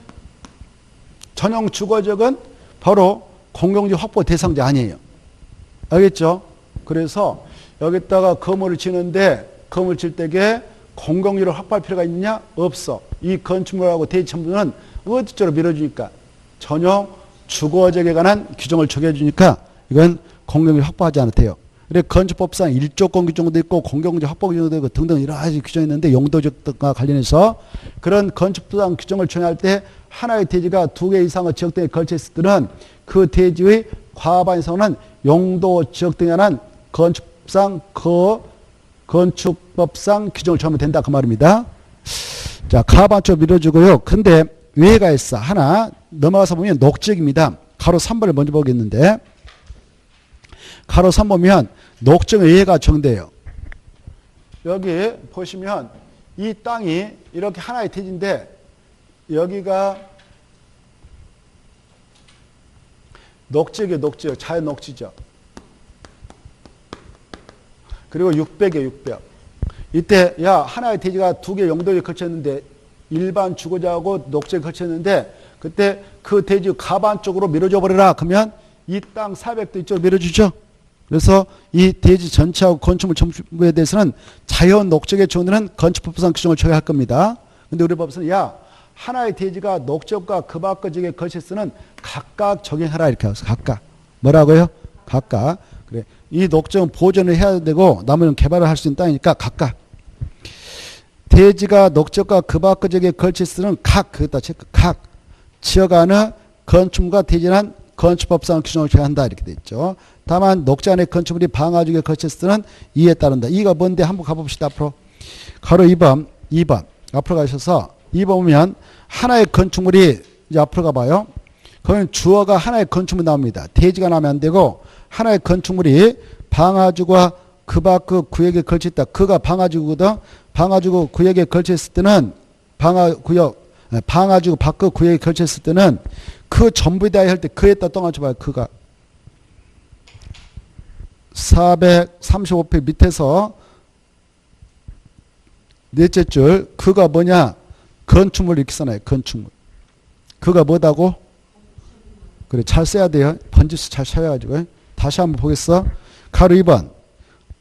전용 주거지역은 바로 공공지 확보 대상자 아니에요. 알겠죠? 그래서 여기다가 건물을 지는데 건물 질 때에 공공지를 확보할 필요가 있느냐? 없어. 이 건축물하고 대지 전부는 어디 쪽으로 밀어주니까 전용 주거적에 관한 규정을 정해주니까 이건 공경을 확보하지 않았대요. 그래 건축법상 일조권 규정도 있고 공경적 확보 규정도 있고 등등 여러 가지 규정이 있는데 용도적과 관련해서 그런 건축법상 규정을 정할 때 하나의 대지가 2개 이상의 지역 등에 걸쳐 있을 때는 그 대지의 과반 이상은 용도 지역 등에 관한 건축법상 규정을 정하면 된다 그 말입니다. 자, 가반 쪽 밀어주고요. 근데 외가 있어. 하나 넘어가서 보면 녹지역입니다. 가로 3번을 먼저 보겠는데 가로 3 보면 녹지역의 외가 정돼요. 여기 보시면 이 땅이 이렇게 하나의 대지인데 여기가 녹지역이에요. 녹지역. 자연 녹지죠. 그리고 600이에요. 600. 이때 야 하나의 대지가 2개 용도에 걸쳤는데 일반 주거지하고 녹지에 걸쳤는데 그때 그 대지 가반 쪽으로 밀어줘 버려라. 그러면 이 땅 400도 이쪽으로 밀어주죠. 그래서 이 대지 전체하고 건축물 전부에 대해서는 자연 녹지에 적용되는 건축법상 규정을 적용할 겁니다. 근데 우리 법에서는 야 하나의 대지가 녹지역과 그 밖의 지역에 걸쳤으면 각각 적용하라 이렇게 해서 각각 뭐라고요? 각각. 그래. 이 녹지역은 보존을 해야 되고 나머지는 개발을 할 수 있는 땅이니까 각각. 대지가 녹지역과 그 밖의 지역에 걸쳤으면 각 지역 안의 건축물과 대지는 건축법상 규정을 정한다 이렇게 돼 있죠. 다만 녹지 안의 건축물이 방화지역에 걸쳤으면 이에 따른다. 이가 뭔데 한번 가봅시다. 앞으로 가로 2번 앞으로 가셔서 2번 보면 하나의 건축물이 이제 앞으로 가봐요. 그러면 주어가 하나의 건축물이 나옵니다. 대지가 나오면 안 되고 하나의 건축물이 방화지구와 그 밖의 구역에 걸쳐 있다. 그가 방화지구거든. 방화지구 구역에 걸쳐 있을 때는 방화지구 밖의 구역에 걸쳐 있을 때는 그 전부에 대하여 할 때 그에다 또 맞춰봐요. 그가 435페이지 밑에서 넷째 줄 그가 뭐냐 건축물 이렇게 써놔요. 건축물 그가 뭐다고? 그래 잘 써야 돼요. 번지수 잘 써야가지고 다시 한번 보겠어. 가로 2번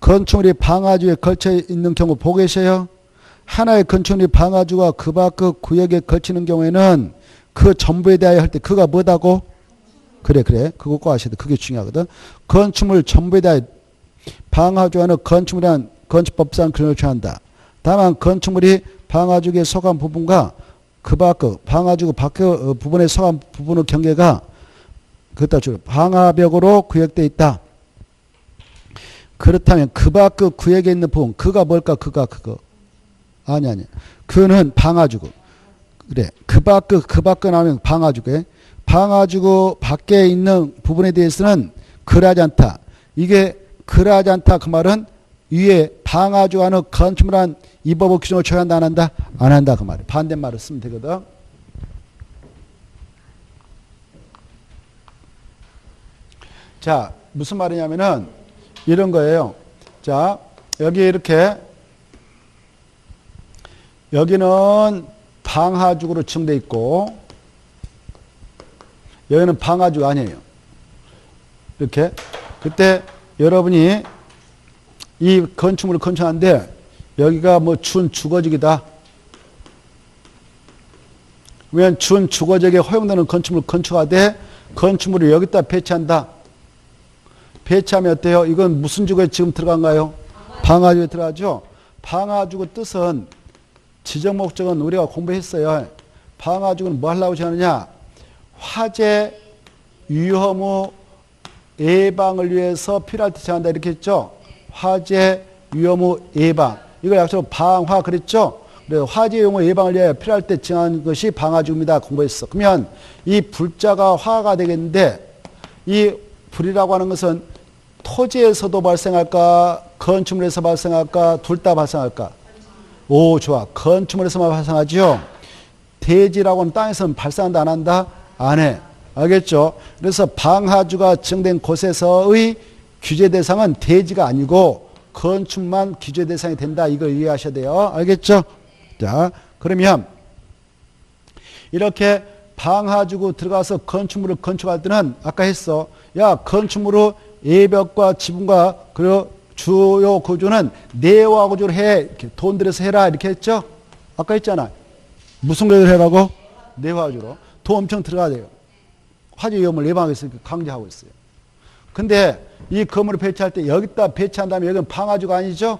건축물이 방화지구에 걸쳐 있는 경우 보고 계셔요. 하나의 건축물이 방화지구와 그 밖의 구역에 걸치는 경우에는 그 전부에 대하여 할 때 그가 뭐다고? 그래 그거 꼭 아셔야 돼. 그게 중요하거든. 건축물 전부에 대하여 방화지구는 건축물이란 건축법상 규정을 정한다. 다만 건축물이 방화지구에 속한 부분과 그 밖의 방화지구 밖의 부분에 속한 부분의 경계가 그렇다 주 방화벽으로 구역되어 있다. 그렇다면 그 밖의 구역에 있는 부분 그가 뭘까? 그거 아니 그는 방화지구. 그래 그 밖에 나오면 방화지구에 방화지구 밖에 있는 부분에 대해서는 그러하지 않다. 이게 그러하지 않다 그 말은 위에 방화지구와는 건축물한 이 법의 규정을 적용한다 안 한다? 안 한다 그 말이에요. 반대말을 쓰면 되거든. 자 무슨 말이냐면은 이런 거예요. 자 여기 이렇게 여기는 방화지구로 지정되어 있고 여기는 방화지구 아니에요. 이렇게 그때 여러분이 이 건축물을 건축하는데 여기가 뭐 준주거지기다. 왜냐하면 준주거지에 허용되는 건축물을 건축하되 건축물을 여기다 배치한다. 배치하면 어때요? 이건 무슨 지구에 지금 들어간가요? 방화지구에 들어가죠. 방화지구 뜻은 지정 목적은 우리가 공부했어요. 방화지구는 뭐 하려고 정하느냐? 화재 위험의 예방을 위해서 필요할 때 정한다 이렇게 했죠. 화재 위험의 예방. 이걸 약속으로 방화 그랬죠. 그래서 화재 위험의 예방을 위해 필요할 때 정한 것이 방화지구입니다. 공부했어. 그러면 이 불자가 화가 되겠는데 이 불이라고 하는 것은 토지에서도 발생할까? 건축물에서 발생할까? 둘 다 발생할까? 오 좋아. 건축물에서만 발생하죠. 대지라고 하는 땅에서는 발생한다 안 한다? 안 해. 알겠죠? 그래서 방화지구가 지정된 곳에서의 규제 대상은 대지가 아니고 건축만 규제 대상이 된다. 이걸 이해하셔야 돼요. 알겠죠? 자 그러면 이렇게 방화지구 들어가서 건축물을 건축할 때는 아까 했어. 야 건축물의 예벽과 지붕과 그리고 주요 구조는 내화 구조를 해. 이렇게 돈 들여서 해라. 이렇게 했죠? 아까 했잖아. 무슨 구조를 해라고? 내화 구조로. 돈 엄청 들어가야 돼요. 화재 위험을 예방하기 위해서 강조하고 있어요. 근데 이 건물을 배치할 때 여기다 배치한 다음에 여기는 방화주가 아니죠?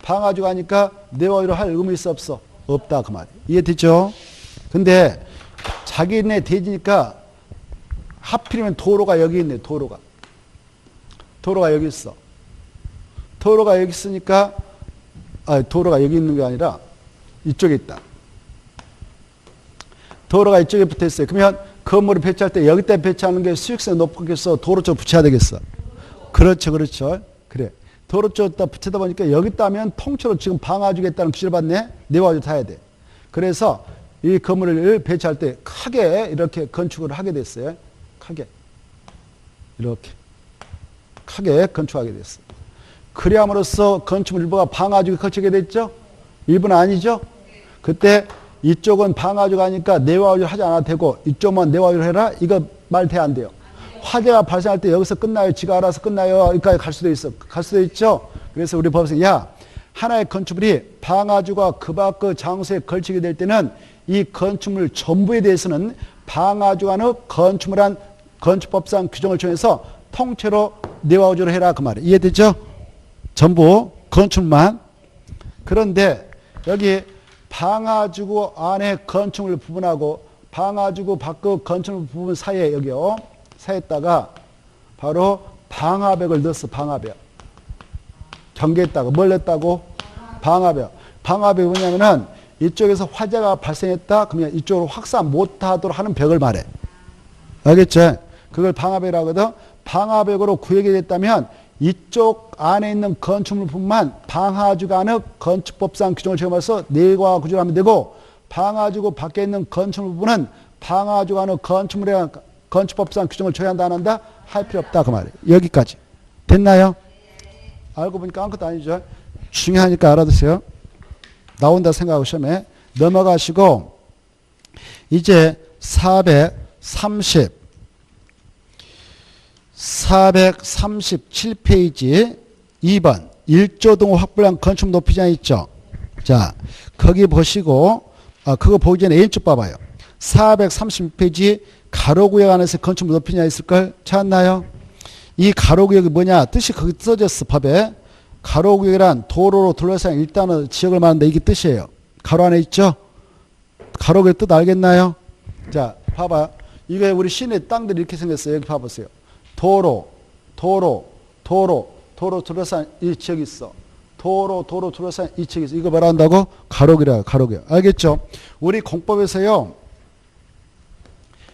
방화주가 아니까 내화유를 할 의무 있어 없어? 없다 그 말이에요. 이해됐죠? 근데 자기네 대지니까 하필이면 도로가 여기 있네. 도로가 여기 있어. 도로가 여기 있으니까 도로가 여기 있는 게 아니라 이쪽에 있다. 도로가 이쪽에 붙어 있어요. 그러면 건물을 배치할 때 여기다 배치하는 게 수익성이 높겠어? 도로 쪽 붙여야 되겠어? 그렇죠. 그래. 도로 쪽에다 붙이다 보니까 여기다 하면 통째로 지금 방화주겠다는 규제를 받네? 내화주 타야 돼. 그래서 이 건물을 배치할 때 크게 이렇게 건축을 하게 됐어요. 크게. 이렇게. 크게 건축하게 됐어요. 그래함으로써 건축물 일부가 방화주에 거치게 됐죠? 일부는 아니죠? 그때 이쪽은 방화주가 아니까 내화유를 하지 않아도 되고 이쪽만 내화유를 해라? 이거 말 돼 안 돼요? 화재가 발생할 때 여기서 끝나요? 지가 알아서 끝나요? 여기까지 갈 수도 있어. 갈 수도 있죠? 그래서 우리 법에서 하나의 건축물이 방화주가 그 밖의 장소에 걸치게 될 때는 이 건축물 전부에 대해서는 방화주가 아닌 건축물한 건축법상 규정을 정해서 통째로 내화유를 해라 그 말이에요. 이해되죠? 전부 건축만. 그런데 여기 방화주구 안에 건축물 부분하고 방화주구 밖의 건축물 부분 사이에 여기요. 사이에다가 바로 방화벽을 넣었어. 방화벽. 경계했다고. 뭘 냈다고? 방화벽. 방화벽이 뭐냐면은 이쪽에서 화재가 발생했다. 그러면 이쪽으로 확산 못하도록 하는 벽을 말해. 알겠죠? 그걸 방화벽이라고 하거든. 방화벽으로 구역이 됐다면 이쪽 안에 있는 건축물뿐만 방화주가 아닌 건축법상 규정을 적용해서 내과 구조를 하면 되고 방화주고 밖에 있는 건축물 부분은 방화주가 아닌 건축물에 건축법상 규정을 적용한다 안 한다? 할 필요 없다 그 말이에요. 여기까지. 됐나요? 알고 보니까 아무것도 아니죠. 중요하니까 알아두세요. 나온다 생각하고 시험에 넘어가시고 이제 437페이지 2번 1조 동 확보량 건축 높이장 있죠. 자, 거기 보시고 그거 보기 전에 A쪽 봐봐요. 436페이지 가로구역 안에서 건축 높이냐 있을걸? 찾았나요? 이 가로구역이 뭐냐? 뜻이 거기 써졌어 법에. 가로구역이란 도로로 둘러싼 일단은 지역을 말하는데 이게 뜻이에요. 가로 안에 있죠? 가로구역 뜻 알겠나요? 자, 봐봐. 이게 우리 시내 땅들이 이렇게 생겼어요. 여기 봐보세요. 도로 둘러싼 이 지역이 있어. 도로 둘러싼 이 지역이 있어. 이거 뭐라 한다고? 가로구역이라고. 가로구역. 알겠죠? 우리 공법에서요.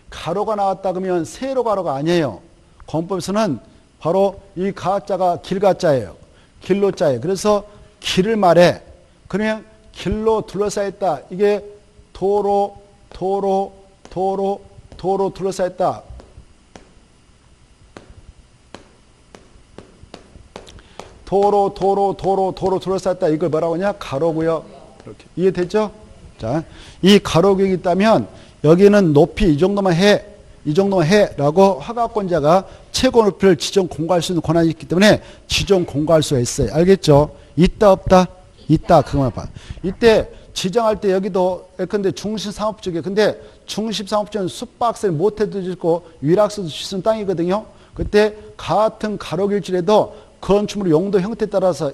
가로가 나왔다 그러면 세로 가로가 아니에요. 공법에서는 바로 이 가자가 길가자예요. 길로자예요. 그래서 길을 말해. 그러면 길로 둘러싸였다. 이게 도로 둘러싸였다. 도로 둘러쌌다. 이걸 뭐라고 하냐? 가로구역. 이렇게. 이해됐죠? 자, 이 가로구역이 있다면 여기는 높이 이 정도만 해라고 허가권자가 최고 높이를 지정 공고할 수 있는 권한이 있기 때문에 지정 공고할 수가 있어요. 알겠죠? 있다 없다? 있다. 그것만 봐. 이때 지정할 때 여기도 예컨대 중심상업지역이에요. 근데 중심상업지역은 숲박스를 못해도 짓고 위락스도 짓는 땅이거든요. 그때 같은 가로길질에도 건축물 용도 형태에 따라서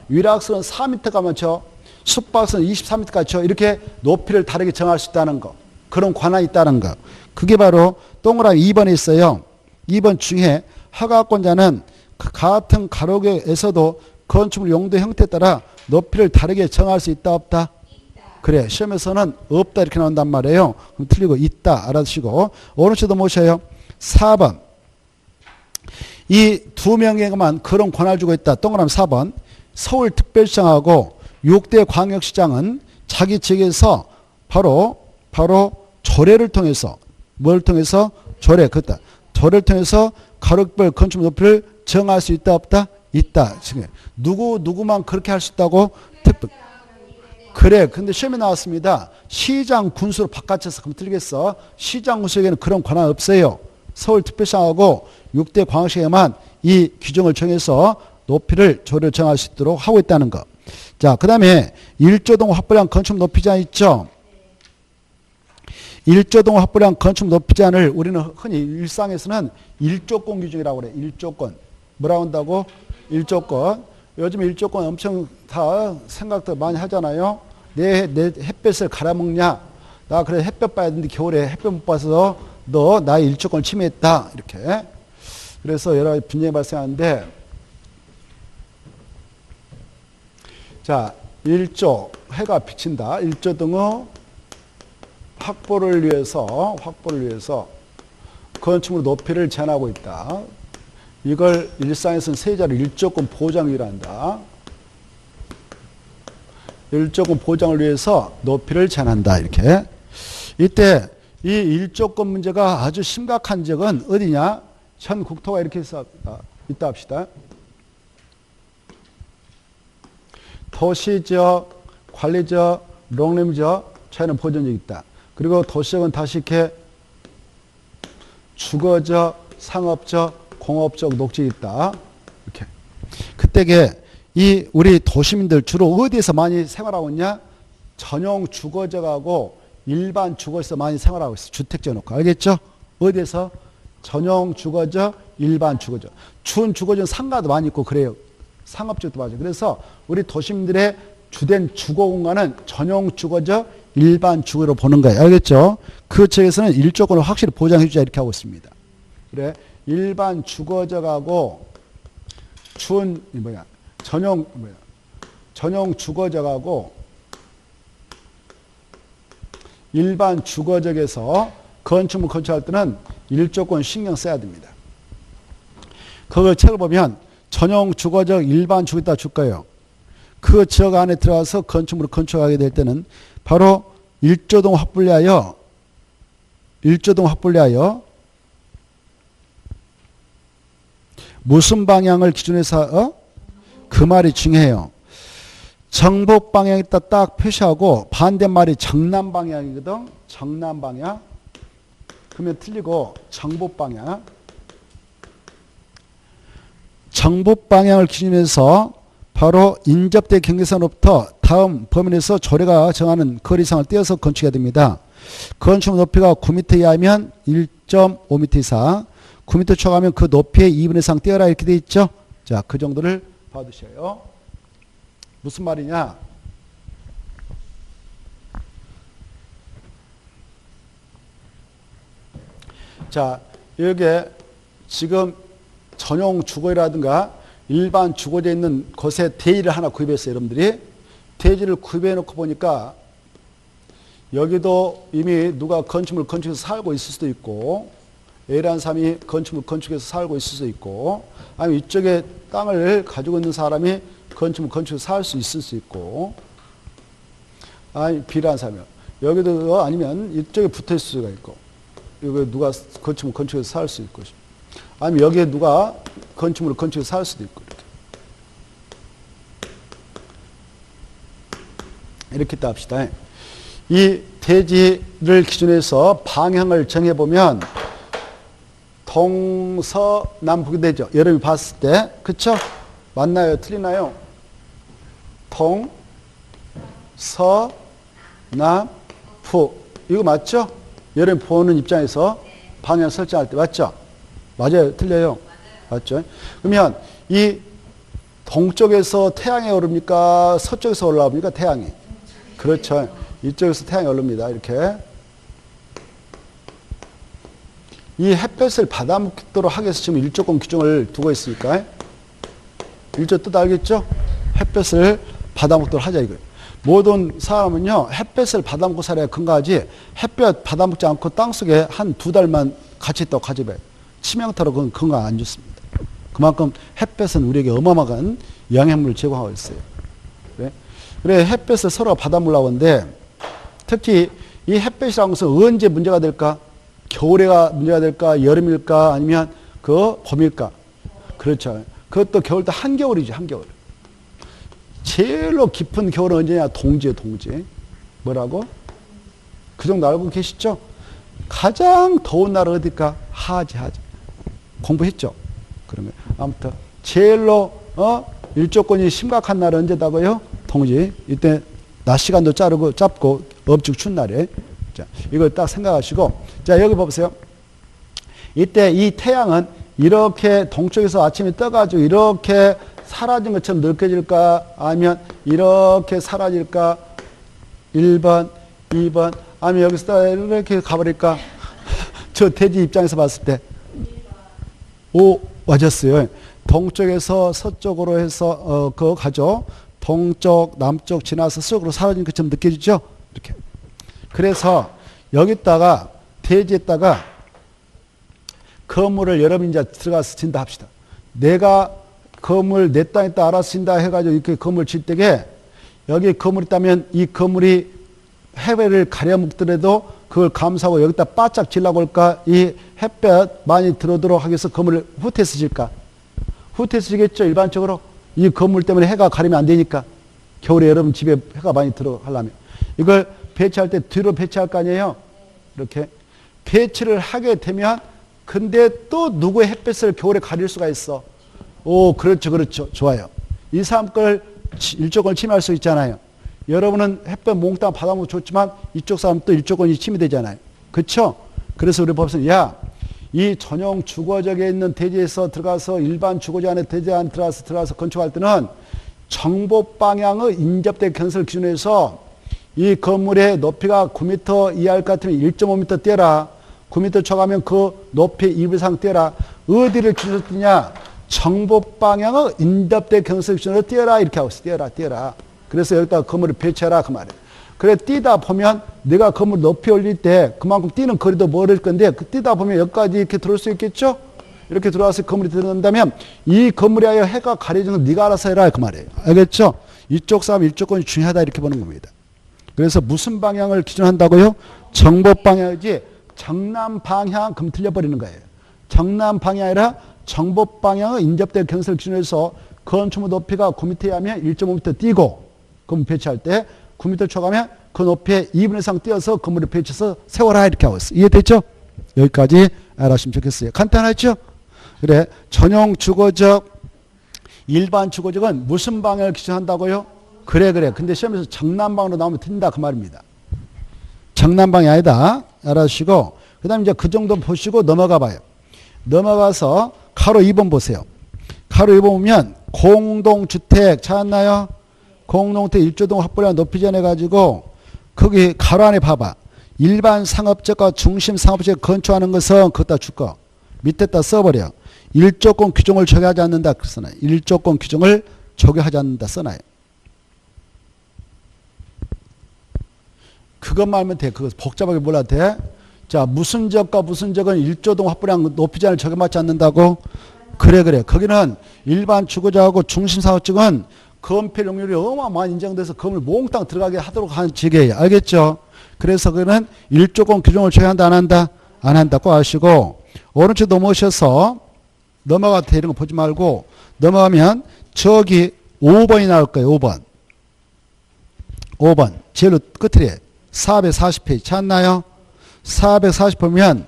위락스는 4m 가면 쳐, 숲박스는 23m까지 쳐. 이렇게 높이를 다르게 정할 수 있다는 거. 그런 권한이 있다는 거. 그게 바로 동그라미 2번에 있어요. 2번 중에 허가권자는 같은 가로구역에서도 건축물 용도 형태에 따라 높이를 다르게 정할 수 있다 없다? 그래. 시험에서는 없다 이렇게 나온단 말이에요. 그럼 틀리고 있다 알아두시고 오른쪽도 모셔요. 4번. 이 두 명에게만 그런 권한을 주고 있다. 동그라미 4번. 서울특별시장하고 6대 광역시장은 자기 지역에서 바로 조례를 통해서 뭘 통해서? 조례. 그렇다. 조례를 통해서 가로별 건축 높이를 정할 수 있다 없다? 있다. 지금 누구만 그렇게 할 수 있다고? 특별. 그래. 근데 시험에 나왔습니다. 시장 군수로 바꿔쳐서 그럼 틀리겠어. 시장 군수에게는 그런 권한 없어요. 서울특별시장하고 6대 광역시에만 이 규정을 정해서 높이를 조례를 정할 수 있도록 하고 있다는 거. 자, 그 다음에 1조 동 확보량 건축 높이장 있죠. 일조동 확보량 건축 높이 제한을 우리는 흔히 일상에서는 일조건 규정이라고 그래. 일조건. 뭐라고 한다고? 일조건. 요즘 일조건 엄청 다 생각도 많이 하잖아요. 내 햇볕을 갈아먹냐? 나 그래 햇볕 봐야 되는데 겨울에 햇볕 못 봐서 너 나의 일조권을 침해했다. 이렇게. 그래서 여러 가지 분쟁이 발생하는데, 자, 일조, 해가 비친다. 일조 등의 확보를 위해서 건축물 높이를 제한하고 있다. 이걸 일상에서는 세자로 일조권 보장이라 한다. 일조권 보장을 위해서 높이를 제한한다. 이렇게. 이때 이 일조권 문제가 아주 심각한 적은 어디냐? 전 국토가 이렇게 있다 합시다. 도시지역, 관리지역, 농림지역, 차이는 보존지역이 있다. 그리고 도시지역은 다시 이렇게 주거지역, 상업지역, 공업지역, 녹지역이 있다. 이렇게. 그때게 이 우리 도시민들 주로 어디에서 많이 생활하고 있냐? 전용 주거지역하고 일반 주거지에서 많이 생활하고 있어. 주택지어 놓고. 알겠죠? 어디에서? 전용 주거지역, 일반 주거지역. 준 주거지역은 상가도 많이 있고 그래요. 상업지역도 많이. 그래서 우리 도시민들의 주된 주거 공간은 전용 주거지역, 일반 주거로 보는 거예요. 알겠죠? 그 지역에서는 일조권을 확실히 보장해 주자 이렇게 하고 있습니다. 그래. 일반 주거지역하고 전용 주거지역하고 일반 주거지역에서 건축물 건축할 때는 일조권 신경 써야 됩니다. 그걸 책을 보면 전용 주거지역, 일반 주거지역 줄 거예요. 그 지역 안에 들어가서 건축물을 건축하게 될 때는 바로 일조동 확보를 위하여 무슨 방향을 기준해서 그 말이 중요해요. 정북 방향에다 딱 표시하고 반대말이 정남 방향이거든. 정남 방향. 그러면 틀리고 정북 방향. 정북 방향을 기준해서 바로 인접대 경계선으로부터 다음 범위에서 조례가 정하는 거리상을 떼어서 건축해야 됩니다. 건축 높이가 9m 이하면 1.5m 이상, 9m 초과하면 그 높이의 2분의 이상 떼어라 이렇게 돼 있죠. 자, 그 정도를 봐두셔요. 무슨 말이냐? 자, 여기에 지금 전용 주거라든가 일반 주거지에 있는 곳에 대지를 하나 구입했어요. 여러분들이 대지를 구입해 놓고 보니까 여기도 이미 누가 건축물 건축해서 살고 있을 수도 있고, A라는 사람이 건축물 건축해서 살고 있을 수도 있고, 아니면 이쪽에 땅을 가지고 있는 사람이 건축물 건축해서 살 수 있을 수 있고, 아니 B라는 사람이요. 여기도 아니면 이쪽에 붙어 있을 수가 있고, 여기 누가 건축물 건축해서 살 수 있고, 아니면 여기에 누가 건축물을 건축해서 살 수도 있고, 이렇게 합시다. 이 대지를 기준해서 방향을 정해보면 동서남북이 되죠. 여러분이 봤을 때. 그쵸? 맞나요? 틀리나요? 동서남북. 이거 맞죠? 여러분이 보는 입장에서 방향 설정할 때 맞죠? 맞아요? 틀려요? 맞죠? 그러면 이 동쪽에서 태양이 오릅니까? 서쪽에서 올라옵니까? 태양이. 그렇죠. 이쪽에서 태양이 오릅니다. 이렇게. 이 햇볕을 받아먹도록 하기 위해서 지금 일조권 규정을 두고 있으니까. 일조 뜻 알겠죠? 햇볕을 받아먹도록 하자 이거예요. 모든 사람은요, 햇볕을 받아먹고 살아야 건강하지, 햇볕 받아먹지 않고 땅속에 한 2달만 같이 있다고 가져봐요. 치명타로 그건 건강 안 좋습니다. 그만큼 햇볕은 우리에게 어마어마한 영양분을 제공하고 있어요. 그래, 햇볕을 서로 받아먹으려고 하는데, 특히 이 햇볕이라는 것은 언제 문제가 될까? 겨울에가 문제가 될까? 여름일까? 아니면 그 봄일까? 그렇죠. 그것도 겨울도 한겨울이죠, 한겨울. 제일로 깊은 겨울은 언제냐? 동지예요, 동지. 뭐라고? 그 정도 알고 계시죠? 가장 더운 날은 어딜까? 하지. 공부했죠? 그러면 아무튼 제일로 일조권이 심각한 날은 언제다고요? 동지. 이때 낮 시간도 짧고 업죽 추운 날에. 자, 이걸 딱 생각하시고, 자, 여기 보세요. 이때 이 태양은 이렇게 동쪽에서 아침에 떠가지고 이렇게 사라진 것처럼 느껴질까? 아니면 이렇게 사라질까? 1번, 2번, 아니면 여기서 이렇게 가버릴까? 저 돼지 입장에서 봤을 때. 오, 맞았어요. 동쪽에서 서쪽으로 해서, 그거 가죠. 동쪽, 남쪽 지나서 서쪽으로 사라진 것처럼 느껴지죠? 이렇게. 그래서 여기다가, 돼지에다가 건물을 여러분이 이제 들어가서 진다 합시다. 내가 건물 내 땅에다 알아서 진다 해가지고 이렇게 건물 질 때에 여기 건물이 있다면 이 건물이 해외를 가려먹더라도 그걸 감사하고 여기다 바짝 질라고 할까? 이 햇볕 많이 들어오도록 하기 위해서 건물을 후퇴해서 질까? 후퇴해서 지겠죠, 일반적으로. 이 건물 때문에 해가 가리면 안 되니까. 겨울에 여러분 집에 해가 많이 들어가려면. 이걸 배치할 때 뒤로 배치할 거 아니에요? 이렇게. 배치를 하게 되면 근데 또 누구의 햇볕을 겨울에 가릴 수가 있어. 오, 그렇죠, 그렇죠. 좋아요. 이 사람 걸 일조권을 침해할 수 있잖아요. 여러분은 햇볕 몽땅 받아먹으면 좋지만 이쪽 사람 또 일조권이 침해되잖아요. 그렇죠? 그래서 우리 법에서 야, 이 전용 주거지역에 있는 대지에서 들어가서 일반 주거지 안에 대지 안에 들어가서 건축할 때는 정보 방향의 인접대 건설 기준으로 해서 이 건물의 높이가 9m 이하일 것 같으면 1.5m 떼라. 9m 초과하면 그 높이 2배 이상 떼라. 어디를 기준으로 떼냐? 정보 방향의 인접대 건설 기준으로 떼라. 이렇게 하고 있어. 떼라. 그래서 여기다가 건물을 배치해라. 그 말이에요. 그래, 뛰다 보면 내가 건물 높이 올릴 때 그만큼 뛰는 거리도 멀을 건데 그 뛰다 보면 여기까지 이렇게 들어올 수 있겠죠? 이렇게 들어와서 건물이 들어간다면 이 건물에 하여 해가 가려지는 건 네가 알아서 해라. 그 말이에요. 알겠죠? 이쪽 사람 일조권이 중요하다. 이렇게 보는 겁니다. 그래서 무슨 방향을 기준한다고요? 정보 방향이지 정남 방향 그럼 틀려버리는 거예요. 정남 방향이 아니라 정보 방향의 인접대 건설 기준으로 해서 건축물 높이가 9m 하면 1.5m 뛰고 그럼 배치할 때 9m 초과하면 그 높이에 2분 이상 뛰어서 건물을 배치해서 세워라 이렇게 하고 있어요. 이해됐죠? 여기까지 알아주시면 좋겠어요. 간단하죠? 그래, 전용 주거적, 일반 주거적은 무슨 방향을 기준한다고요? 그래. 근데 시험에서 정남방으로 나오면 틀린다 그 말입니다. 정남방이 아니다. 알아주시고 그 다음에 이제 그 정도 보시고 넘어가 봐요. 넘어가서 가로 2번 보세요. 가로 2번 보면 공동주택 찾았나요? 공동주택 1조동 확보량 높이 전해가지고 거기 가로 안에 봐봐. 일반 상업적과 중심 상업적 건축하는 것은 그것다 줄 거. 밑에다 써버려. 1조권 규정을 적용하지 않는다. 써놔요. 1조권 규정을 적용하지 않는다. 써놔요. 그것만 알면 돼. 그거 복잡하게 몰라도 돼. 자, 무슨 적과 무슨 적은 1조동 확보량 높이 제한을 적용받지 않는다고? 그래. 거기는 일반 주거자하고 중심상업적은 건폐 용률이 어마어마한 인정돼서 건물 몽땅 들어가게 하도록 하는 지게예요. 알겠죠? 그래서 그는 1조권 규정을 적용한다 안 한다? 안 한다고 아시고 오른쪽 넘어오셔서 넘어가 돼 이런 거 보지 말고 넘어가면 저기 5번이 나올 거예요. 5번 제일 끝에 440페이지 찾나요? 440 보면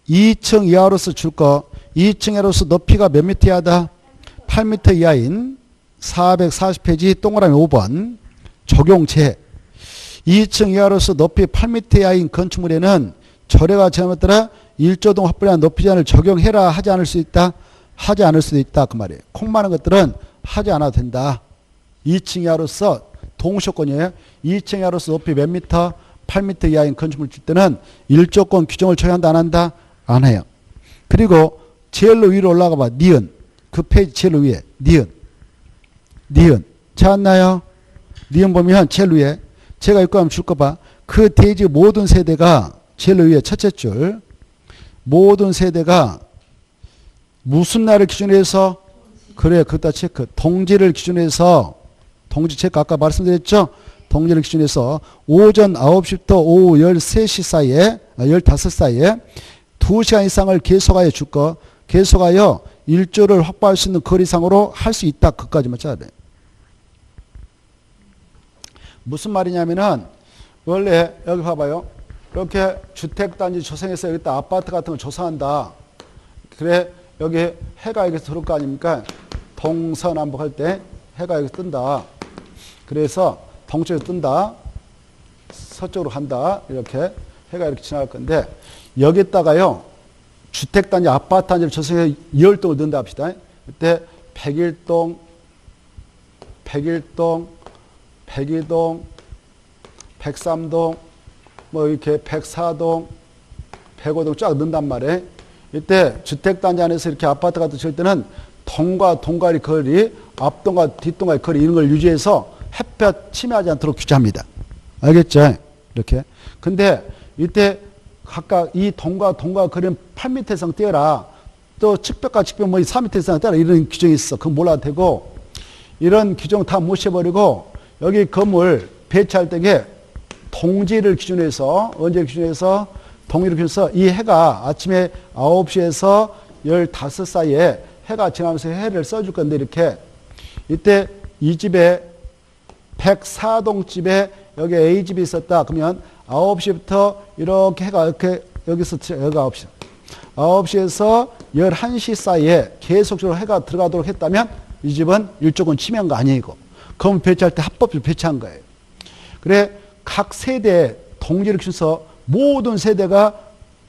2층 이하로서 줄 거 2층 이하로서 높이가 몇 미터 이하다? 8m 이하인 440페이지 동그라미 5번 적용제 2층 이하로서 높이 8m 이하인 건축물에는 조례가 정함에 따라 1조동 확보량 높이 제한을 적용해라 하지 않을 수 있다? 하지 않을 수도 있다 그 말이에요. 콩 많은 것들은 하지 않아도 된다. 2층 이하로서 동시효권이에요. 2층 이하로서 높이 몇 미터? 8m 이하인 건축물 줄 때는 1조권 규정을 적용한다 안 한다? 안 해요. 그리고 제일로 위로 올라가 봐. 니은. 그 페이지 제일 위에. 니은. 찾았나요? 니은 보면 제일 위에. 제가 읽고 하면 줄 거 봐. 그 대지 모든 세대가 제일 위에 첫째 줄. 모든 세대가 무슨 날을 기준으로 해서? 그래, 그것다 체크. 동지를 기준으로 해서 동지 체크 아까 말씀드렸죠? 동지를 기준으로 해서 오전 9시부터 오후 13시 사이에 15 사이에 2시간 이상을 계속하여 줄 거. 계속하여 1조를 확보할 수 있는 거리상으로 할 수 있다. 그까지만 짜야 돼. 무슨 말이냐면은 원래 여기 봐봐요. 이렇게 주택단지 조성해서 여기다 아파트 같은 거 조성한다. 그래 여기 해가 여기서 들어올 거 아닙니까? 동서남북 할 때 해가 여기 뜬다. 그래서 동쪽에 뜬다. 서쪽으로 간다. 이렇게 해가 이렇게 지나갈 건데 여기다가요 주택단지 아파트 단지를 조성해서 2월동을 넣는다 합시다. 그때 101동, 101동, 102동, 103동, 뭐 이렇게 104동, 105동 쫙 넣는단 말이에요. 이때 주택단지 안에서 이렇게 아파트 같은 지을 때는 동과 동과의 거리, 앞동과 뒷동과의 거리 이런 걸 유지해서 햇볕 침해하지 않도록 규제합니다. 알겠죠? 이렇게. 근데 이때 각각 이 동과 동과 거리는 8m 이상 떼어라. 또 측벽과 측벽 뭐 4m 이상 떼어라. 이런 규정이 있어. 그건 몰라도 되고 이런 규정 다 무시해버리고 여기 건물 배치할 때에 동지를 기준해서 언제 기준해서 동지를 기준해서 이 해가 아침에 9시에서 15 사이에 해가 지나면서 해를 써줄 건데 이렇게 이때 이 집에 104동 집에 여기 A집이 있었다. 그러면 9시부터 이렇게 해가 이렇게 여기서 여기 9시 9시에서 11시 사이에 계속적으로 해가 들어가도록 했다면 이 집은 일조권 침해한 거 아니에요. 이거. 건물 배치할 때 합법적으로 배치한 거예요. 그래 각 세대 동지를 기준해서 모든 세대가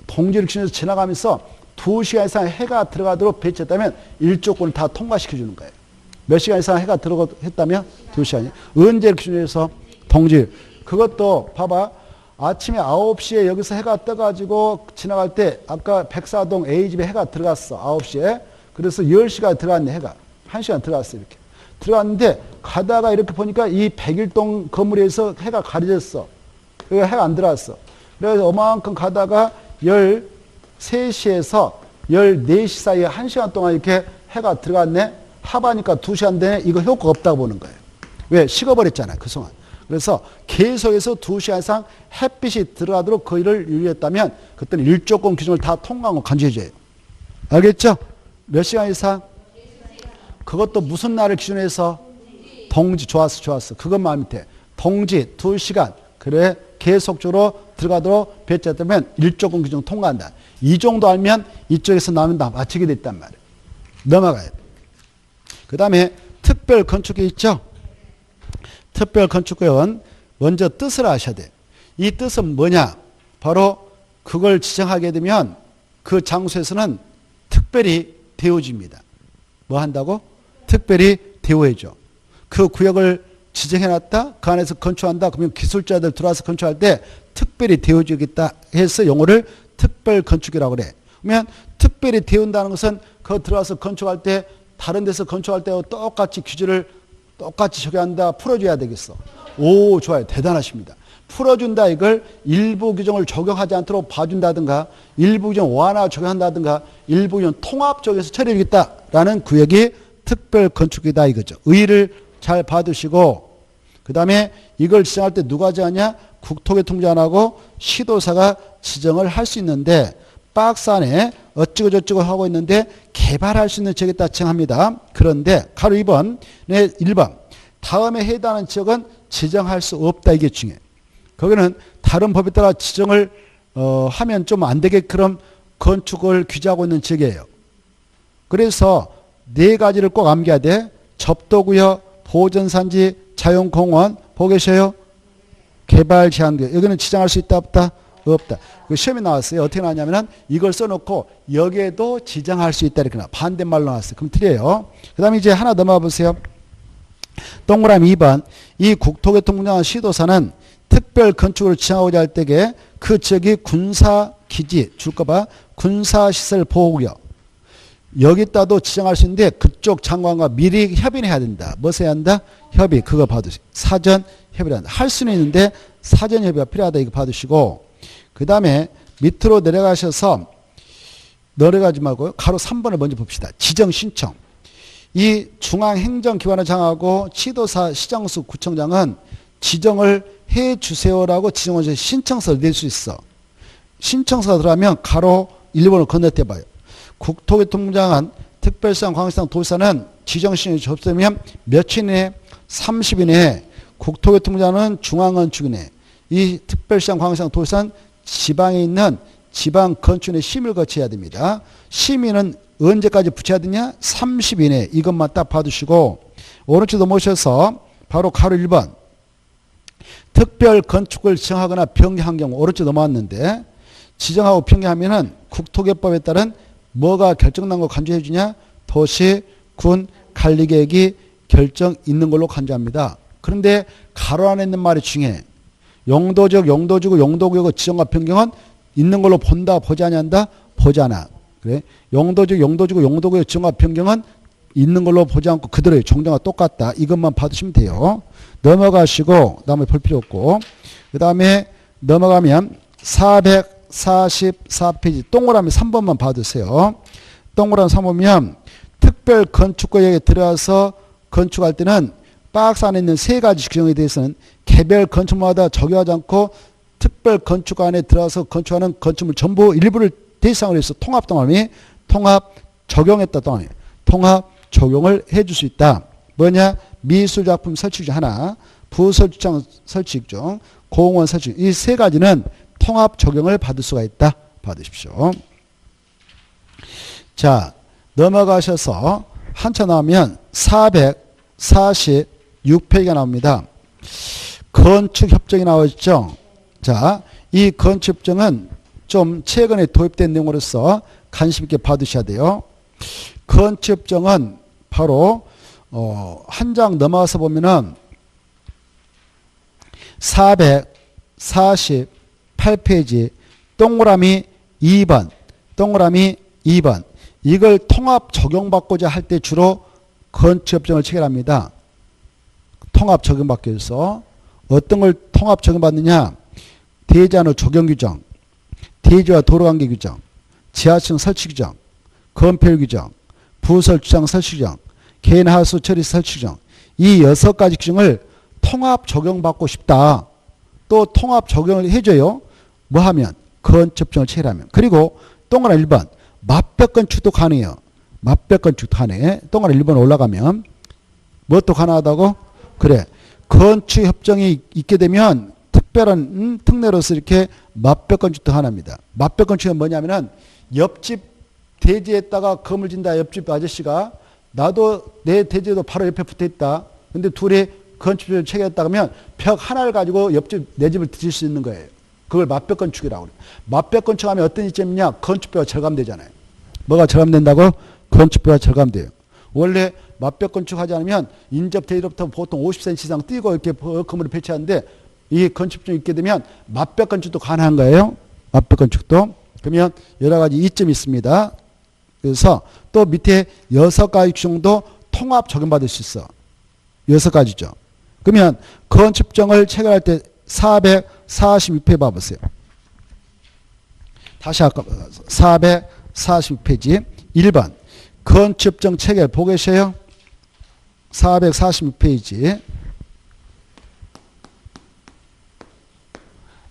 동지를 기준해서 지나가면서 2시간 이상 해가 들어가도록 배치했다면 일조권을 다 통과시켜주는 거예요. 몇 시간 이상 해가 들어갔다면 2시간이. 언제를 기준해서 동지. 그것도 봐봐. 아침에 9시에 여기서 해가 떠가지고 지나갈 때 아까 104동 A집에 해가 들어갔어. 9시에. 그래서 10시가 들어갔네. 해가. 1시간 들어갔어. 이렇게. 들어갔는데 가다가 이렇게 보니까 이 101동 건물에서 해가 가려졌어. 여기 해가 안 들어갔어. 그래서 어마만큼 가다가 13시에서 14시 사이에 1시간 동안 이렇게 해가 들어갔네. 하바니까 2시간 되네. 이거 효과가 없다고 보는 거예요. 왜? 식어버렸잖아요. 그 동안. 그래서 계속해서 2시간 이상 햇빛이 들어가도록 거리를 유지했다면 그때는 일조권 기준을 다 통과한 거 간주해줘요. 알겠죠? 몇 시간 이상? 그것도 무슨 날을 기준해서? 동지. 좋았어. 그것만 밑에. 동지 2시간. 그래 계속적으로 들어가도록 배치했다면 일조권 기준 통과한다. 이 정도 알면 이쪽에서 나오면 다 맞추게 됐단 말이에요. 넘어가요. 그 다음에 특별 건축이 있죠. 특별 건축구역은 먼저 뜻을 아셔야 돼요. 이 뜻은 뭐냐? 바로 그걸 지정하게 되면 그 장소에서는 특별히 대우집니다. 뭐 한다고? 특별히 대우해줘. 그 구역을 지정해놨다. 그 안에서 건축한다. 그러면 기술자들 들어와서 건축할 때 특별히 대우주겠다 해서 용어를 특별 건축이라고 그래. 그러면 특별히 대운다는 것은 그 들어와서 건축할 때 다른 데서 건축할 때와 똑같이 규제를 똑같이 적용한다. 풀어줘야 되겠어. 오, 좋아요. 대단하십니다. 풀어준다 이걸 일부 규정을 적용하지 않도록 봐준다든가 일부 규정 완화 적용한다든가 일부 규정 통합적에서 처리하겠다라는 구역이 특별 건축이다 이거죠. 의의를 잘 봐두시고 그 다음에 이걸 지정할 때 누가 정하냐? 국토교통부장하고 시도사가 지정을 할 수 있는데 박스 안에 어쩌고 저쩌고 하고 있는데 개발할 수 있는 지역에다 지정합니다. 그런데 가로 2번, 네 1번 다음에 해당하는 지역은 지정할 수 없다 이게 중요해요. 거기는 다른 법에 따라 지정을 하면 좀 안 되게끔 건축을 규제하고 있는 지역이에요. 그래서 네 가지를 꼭 암기해야 돼. 접도구역, 보전산지, 자연공원 보고 계셔요? 개발 제한구역. 여기는 지정할 수 있다 없다? 없다. 그 시험에 나왔어요. 어떻게 나왔냐면은 이걸 써놓고 여기에도 지정할 수 있다 이렇게 반대말로 나왔어요. 그럼 틀려요. 그 다음에 이제 하나 넘어가 보세요. 동그라미 2번. 이 국토교통부장 시도사는 특별 건축으로 지정하고자 할 때에 그 지역이 군사기지 줄까봐 군사시설 보호구역 여기다도 지정할 수 있는데 그쪽 장관과 미리 협의를 해야 된다. 무엇을 해야 한다? 협의. 그거 봐두시고 사전 협의를 한다. 할 수는 있는데 사전 협의가 필요하다. 이거 봐두시고 그 다음에 밑으로 내려가셔서 내려가지 말고 가로 3번을 먼저 봅시다. 지정 신청. 이 중앙행정기관을 장하고 지도사, 시장수, 구청장은 지정을 해주세요라고 지정을 신청서를 낼 수 있어. 신청서가 들어가면 가로 1번을 건너뛰어봐요. 국토교통부장은 특별시장, 광역시장, 도시사는 지정신청이 접수되면 며칠 내에 30일 내에 국토교통부장은 중앙건축위 내에 이 특별시장, 광역시장, 도시사는 지방에 있는 지방건축위의 심의를 거쳐야 됩니다. 심의는 언제까지 붙여야 되냐? 30일 내에 이것만 딱 봐두시고 오른쪽도 모셔서 바로 가로 1번 특별 건축을 지정하거나 변경한 경우 오른쪽 넘어왔는데 지정하고 변경하면은 국토개법에 따른 뭐가 결정난 거 간주해 주냐? 도시, 군, 관리계획이 결정 있는 걸로 간주합니다. 그런데 가로 안에 있는 말이 중요해. 용도지역, 용도지구, 용도구역 지정과 변경은 있는 걸로 본다, 보지 않는다? 보지 않아. 그래? 용도지역, 용도지구, 용도구역 지정과 변경은 있는 걸로 보지 않고 그대로의 정정과 똑같다. 이것만 받으시면 돼요. 넘어가시고 다음에 볼 필요 없고 그 다음에 넘어가면 444페이지 동그라미 3번만 봐두세요. 동그라미 3번면 특별 건축구역에 들어가서 건축할 때는 박스 안에 있는 세 가지 규정에 대해서는 개별 건축마다 적용하지 않고 특별 건축 안에 들어가서 건축하는 건축물 전부 일부를 대상으로 해서 통합 동함이 통합 적용했다 동함이 통합 적용을 해줄 수 있다. 뭐냐? 미술작품 설치중 하나, 부설주장 설치중, 공원 설치중 이 세 가지는 통합 적용을 받을 수가 있다. 받으십시오. 자, 넘어가셔서 한참 나오면 446페이지가 나옵니다. 건축협정이 나와있죠. 자, 이 건축협정은 좀 최근에 도입된 내용으로서 관심 있게 봐두셔야 돼요. 건축협정은 바로 한 장 넘어가서 보면은 448페이지 동그라미 2번 동그라미 2번 이걸 통합 적용받고자 할 때 주로 건축협정을 체결합니다. 통합 적용받기 위해서 어떤 걸 통합 적용받느냐? 대지안의 적용규정, 대지와 도로관계 규정, 지하층 설치 규정, 건폐율 규정, 부설주장 설치 규정, 개인하수 처리 설치 규정 이 6가지 규정을 통합 적용받고 싶다. 또 통합 적용을 해줘요. 뭐 하면? 건축협정을 체결하면. 그리고 동그라미 1번 맞벽 건축도 가능해요. 맞벽 건축도 가능해. 동그라미 1번 올라가면 뭣도 가능하다고? 그래. 건축협정이 있게 되면 특별한 특례로서 이렇게 맞벽 건축도 가능합니다. 맞벽 건축은 뭐냐면은 옆집 대지에다가 건물 진다. 옆집 아저씨가 나도 내 대지에도 바로 옆에 붙어 있다. 근데 둘이 건축을 체결했다 그러면 벽 하나를 가지고 옆집 내 집을 드실 수 있는 거예요. 그걸 맞벽 건축이라고 그래요. 맞벽 건축하면 어떤 이점이냐? 건축비가 절감되잖아요. 뭐가 절감된다고? 건축비가 절감돼요. 원래 맞벽 건축하지 않으면 인접 대지로부터 보통 50cm 이상 뛰고 이렇게 건물을 배치하는데 이 건축비가 있게 되면 맞벽 건축도 가능한 거예요. 맞벽 건축도. 그러면 여러 가지 이점이 있습니다. 그래서 또 밑에 6가지 규정도 통합 적용받을 수 있어. 6가지죠. 그러면 건축정을 체결할 때 446페이지 봐보세요. 다시 아까 446페이지 1번 건축정 체결 보고 계세요? 446페이지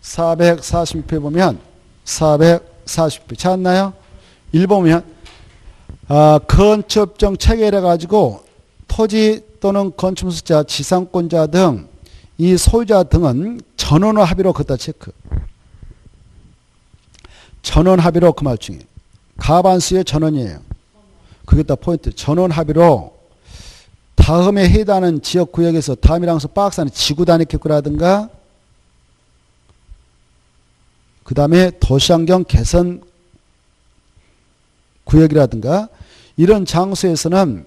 446페이지 보면 440페이지 찾았나요? 1번 보면 건축정 체결해 가지고 토지 또는 건축물자, 지상권자 등 이 소유자 등은 전원 합의로 걷다 체크. 전원 합의로 그 말 중에 가반수의 전원이에요. 그게 다 포인트. 전원 합의로 다음에 해당하는 지역구역에서 다음이랑서 박스 안에 지구단위계획이라든가 그 다음에 도시환경 개선 구역이라든가 이런 장소에서는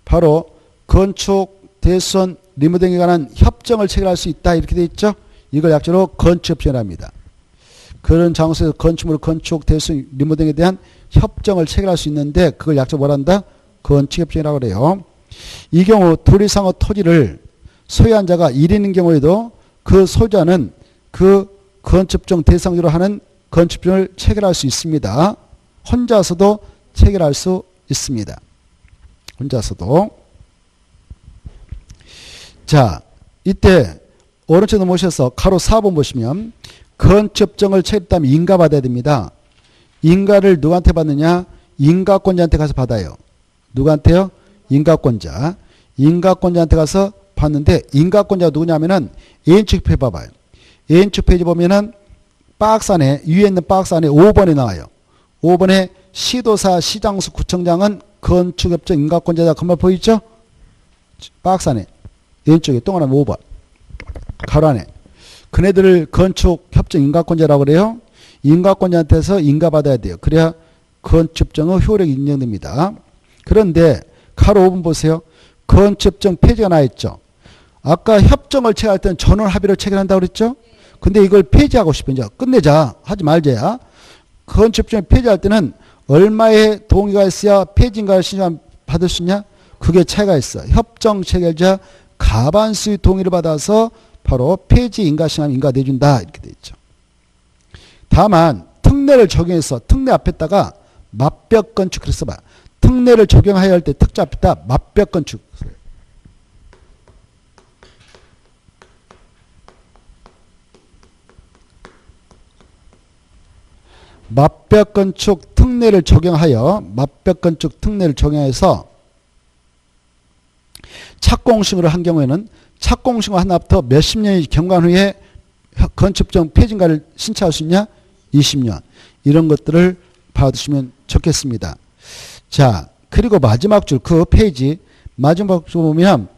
바로 건축, 대수선, 리모델링에 관한 협정을 체결할 수 있다 이렇게 돼 있죠. 이걸 약자로 건축협정이랍니다. 그런 장소에서 건축물, 건축, 대수선, 리모델링에 대한 협정을 체결할 수 있는데 그걸 약자로 뭐란다? 건축협정이라고 그래요. 이 경우 둘 이상의 토지를 소유한 자가 1인인 경우에도 그 소유자는 그 건축협정 대상으로 하는 건축협정을 체결할 수 있습니다. 혼자서도 체결할 수 있습니다. 혼자서도. 자, 이때 오른쪽 넘어오셔서 가로 4번 보시면 건축협정을 체결했다면 인가 받아야 됩니다. 인가를 누구한테 받느냐? 인가권자한테 가서 받아요. 누구한테요? 인가권자. 인가권자한테 가서 받는데 인가권자가 누구냐면은 N축 페이지 봐봐요. N축 페이지 보면은 박스 안에 위에 있는 박스 안에 5번에 나와요. 5번에 시도사, 시장수, 구청장은 건축협정 인가권자다. 그 말 보이죠? 박스 안에 왼쪽에 동그라미 5번 가로 안에 그네들을 건축 협정 인가권자라고 그래요. 인가권자한테서 인가받아야 돼요. 그래야 건축협정의 효력이 인정됩니다. 그런데 가로 5번 보세요. 건축협정 폐지가 나 있죠. 아까 협정을 체결할 때는 전원 합의로 체결한다고 그랬죠. 근데 이걸 폐지하고 싶어. 이제 끝내자. 하지 말자야. 건축협정 폐지할 때는 얼마의 동의가 있어야 폐지인가를 신청 받을 수 있냐? 그게 차이가 있어. 협정 체결자 과반수의 동의를 받아서 바로 폐지 인가 신청하면 인가 내준다. 이렇게 돼 있죠. 다만 특례를 적용해서 특례 앞에다가 맞벽 건축 그래서 봐. 특례를 적용해야 할 때 특자 앞에다 맞벽 건축. 맞벽 건축 특례를 적용하여 맞벽 건축 특례를 적용해서 착공식으로 한 경우에는 착공식 하나부터 몇십 년이 경과 후에 건축협정 폐지인가를 신청할 수 있냐? 20년. 이런 것들을 봐두시면 좋겠습니다. 자, 그리고 마지막 줄 그 페이지 마지막 줄 보면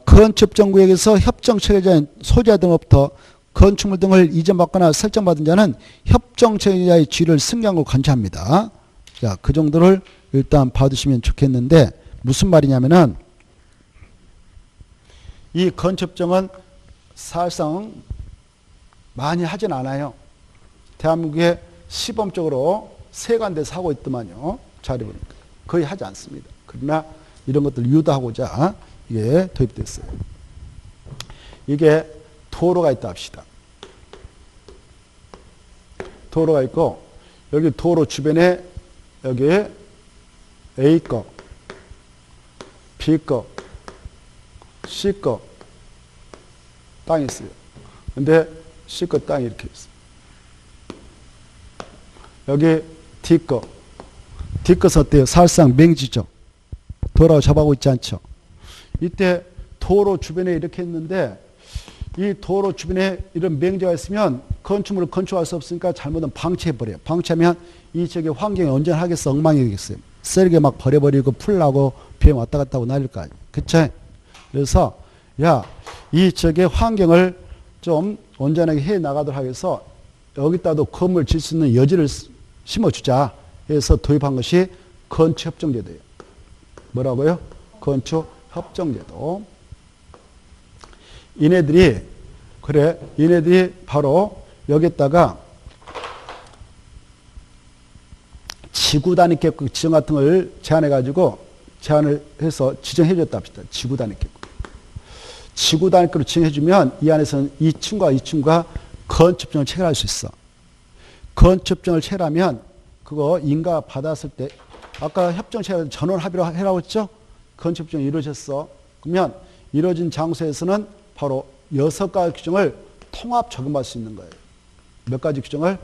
건축협정구역에서 협정 체결자인 소유자 등으로부터 건축물 등을 이전받거나 설정받은 자는 협정 체결자의 지위를 승계한 걸 관찰합니다. 자, 그 정도를 일단 봐두시면 좋겠는데 무슨 말이냐면은 이 건축협정은 사실상 많이 하진 않아요. 대한민국에 시범적으로 세관돼서 하고 있더만요. 자료 보니까 거의 하지 않습니다. 그러나 이런 것들을 유도하고자 이게 도입됐어요. 이게 도로가 있다 합시다. 도로가 있고 여기 도로 주변에 여기 A 거, B 거, C 거 땅이 있어요. 근데 C 거 땅이 이렇게 있어요. 여기 D 거. D 것은 어때요? 사실상 맹지죠. 도로가 접하고 있지 않죠. 이때 도로 주변에 이렇게 있는데 이 도로 주변에 이런 맹지가 있으면 건축물을 건축할 수 없으니까 잘못하면 방치해버려요. 방치하면 이 지역의 환경이 언제나 하겠어? 엉망이 되겠어요. 쓰레기 막 버려버리고 풀나고 비행 왔다 갔다 하고 날릴 거 아니에요. 그쵸? 그래서 야, 이 지역의 환경을 좀 온전하게 해 나가도록 하기 위해서 여기다도 건물 질 수 있는 여지를 심어주자 해서 도입한 것이 건축협정제도예요. 뭐라고요? 건축협정제도. 얘네들이 바로 여기다가 지구 단위 계획 지정 같은 걸 제안을 해서 지정해 줬다 합시다. 지구 단위 계획. 지구 단위 계획으로 지정해 주면 이 안에서는 이 층과 이 층과 건축협정을 체결할 수 있어. 건축협정을 체결하면 그거 인가 받았을 때 아까 협정 체결 전원 합의로 해라고 했죠? 건축협정이 이루어졌어. 그러면 이루어진 장소에서는 바로 6가지 규정을 통합 적용할 수 있는 거예요. 몇 가지 규정을?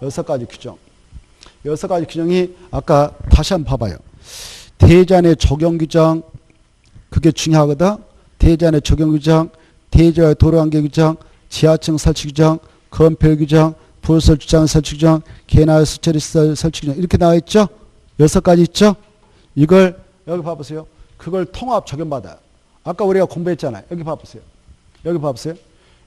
6가지 규정. 6가지 규정이 아까 다시 한번 봐봐요. 대제안의 적용 규정, 그게 중요하거든. 대제안의 적용 규정, 대제안의 도로관계 규정, 지하층 설치 규정, 건폐 규정, 부설 주장 설치 규정, 개나 수처리 설치 규정 이렇게 나와 있죠? 6가지 있죠? 이걸 여기 봐보세요. 그걸 통합 적용받아요. 아까 우리가 공부했잖아요. 여기 봐보세요. 여기 봐보세요.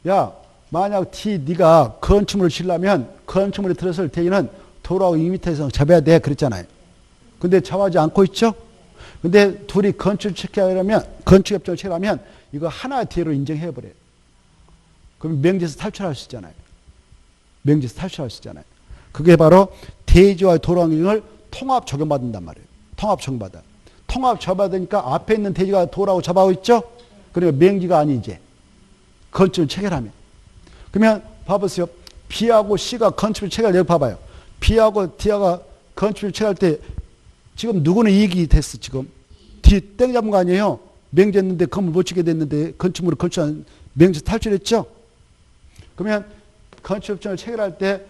야, 만약 네가 건축물을 지으려면 건축물에 들어설 때에는 도로하고 2m 이상 잡아야 돼. 그랬잖아요. 근데 잡아지 않고 있죠? 근데 둘이 건축협정을 체결하면 이거 하나의 뒤로 인정해버려요. 그럼 명지에서 탈출할 수 있잖아요. 명지에서 탈출할 수 있잖아요. 그게 바로 대지와 도로환경을 통합 적용받는단 말이에요. 통합 적용받아. 통합 적용받으니까 앞에 있는 대지가 도로하고 접하고 있죠? 그러니까 명지가 아니지. 건축을 체결하면. 그러면 봐보세요. B하고 C가 건축을 체결, 여기 봐봐요. B하고 D가 건축을 체결할 때 지금 누구는 이익이 됐어, 지금? D 땡 잡은 거 아니에요? 명지했는데 건물 못 치게 됐는데 건축물을 건축한 명지 탈출했죠? 그러면 건축협정을 체결할 때